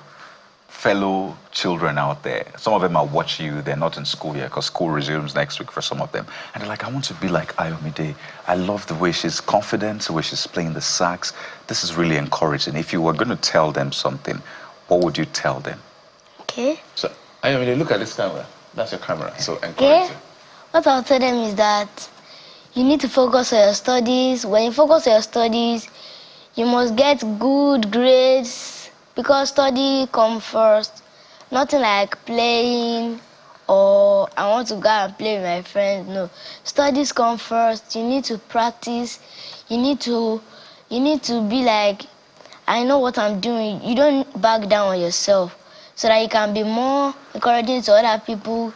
fellow children out there. Some of them are watching you. They're not in school yet because school resumes next week for some of them. And they're like, I want to be like Ayomide. I love the way she's confident, the way she's playing the sax. This is really encouraging. If you were going to tell them something, what would you tell them? Okay. So, Ayomide, look at this camera. That's your camera. So encouraging. Okay. What I'll tell them is that you need to focus on your studies. When you focus on your studies, you must get good grades because study comes first. Nothing like playing or I want to go and play with my friends. No. Studies come first. You need to practice. You need to be like, I know what I'm doing. You don't back down on yourself so that you can be more encouraging to other people.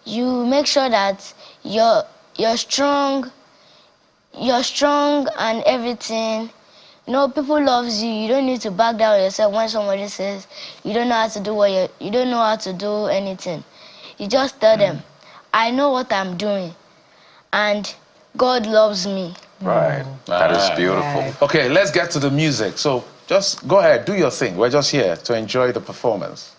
You make sure that you're strong and everything. You know, people loves you. You don't need to back down on yourself when somebody says you don't know how to do you don't know how to do anything. You just tell them, I know what I'm doing and God loves me. Right. That is beautiful. Right. Okay, let's get to the music. So just go ahead, do your thing. We're just here to enjoy the performance.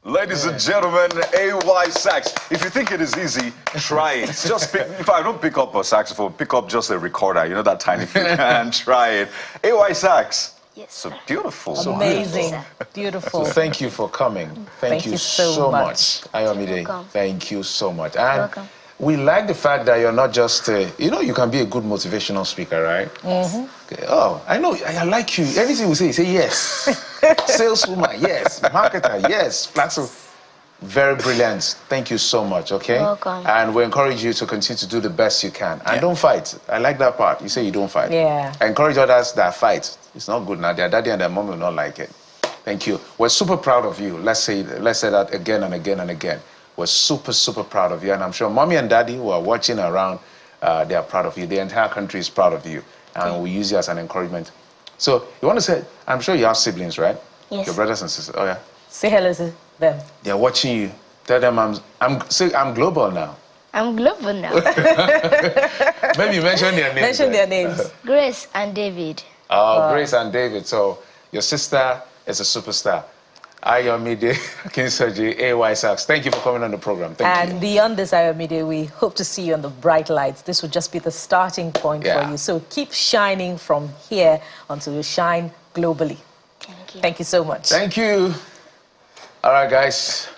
Ladies and gentlemen, AYSax. If you think it is easy, try it. Just pick, if I don't pick up a saxophone, pick up just a recorder, you know, that tiny thing, and try it. AYSax. Yes. So beautiful. Amazing. Beautiful. So thank you for coming. Thank you so much. Ayomide, welcome. thank you so much. And welcome. we like the fact that you're not just, you know, you can be a good motivational speaker, right? Okay. Oh, I know, I like you. Everything we say yes. Saleswoman, yes. Marketer, yes. Platform. Very brilliant. Thank you so much, okay? You're welcome. And we encourage you to continue to do the best you can. And don't fight. I like that part. You say you don't fight. Yeah. I encourage others that fight. It's not good now. Their daddy and their mom will not like it. Thank you. We're super proud of you. Let's say that again and again and again. We're super, super proud of you. And I'm sure mommy and daddy who are watching around, they are proud of you. The entire country is proud of you. And we use you as an encouragement. So you want to say, I'm sure you have siblings, right? Yes. Your brothers and sisters. Oh, yeah. Say hello to them. They're watching you. Tell them I'm global now. I'm global now. Maybe mention their names. Mention their names. Grace and David. Oh, Grace and David. So your sister is a superstar. Ayomide Kinsoji, AYSax. Thank you for coming on the program. Thank you. And beyond this, Ayomide, we hope to see you on the bright lights. This would just be the starting point for you. So keep shining from here until you shine globally. Thank you. Thank you so much. Thank you. All right, guys.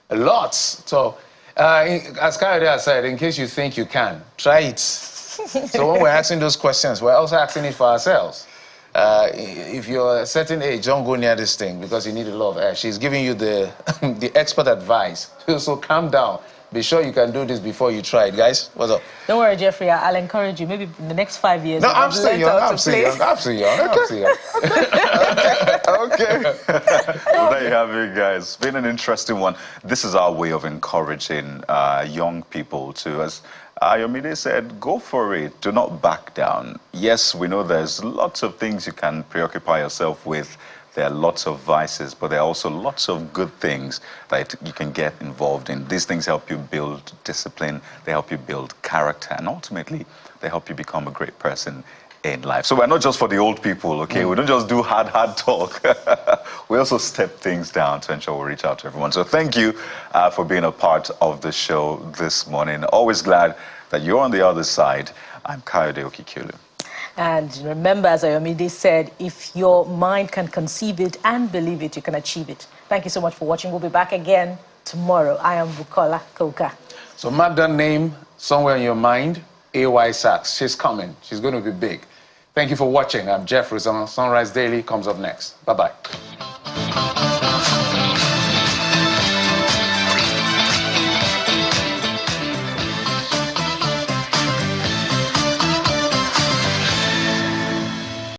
Lots. So, as Kayode said, in case you think you can, try it. So when we're asking those questions, we're also asking it for ourselves. If you're a certain age, don't go near this thing because you need a lot of air. She's giving you the the expert advice. So calm down. Be sure you can do this before you try it, guys. What's up? Don't worry, Jeffrey. I'll encourage you. Maybe in the next 5 years. No, I'm still young. I'm still young. I'm still young. I'm still young. Okay. Well, there you have it, guys. It's been an interesting one. This is our way of encouraging young people to, as Ayomide said, go for it. Do not back down. Yes, we know there's lots of things you can preoccupy yourself with. There are lots of vices, but there are also lots of good things that you can get involved in. These things help you build discipline, they help you build character, and ultimately, they help you become a great person in life. So we're not just for the old people, okay? We don't just do hard talk. We also step things down to ensure we reach out to everyone. So thank you for being a part of the show this morning. Always glad that you're on the other side. I'm Kayode Okikulu. And remember, as Ayomide said, if your mind can conceive it and believe it, you can achieve it. Thank you so much for watching. We'll be back again tomorrow. I am Bukola Koka. So mark that name somewhere in your mind, AYSax. She's coming. She's going to be big. Thank you for watching. I'm Jeff Rizon. Sunrise Daily comes up next. Bye-bye.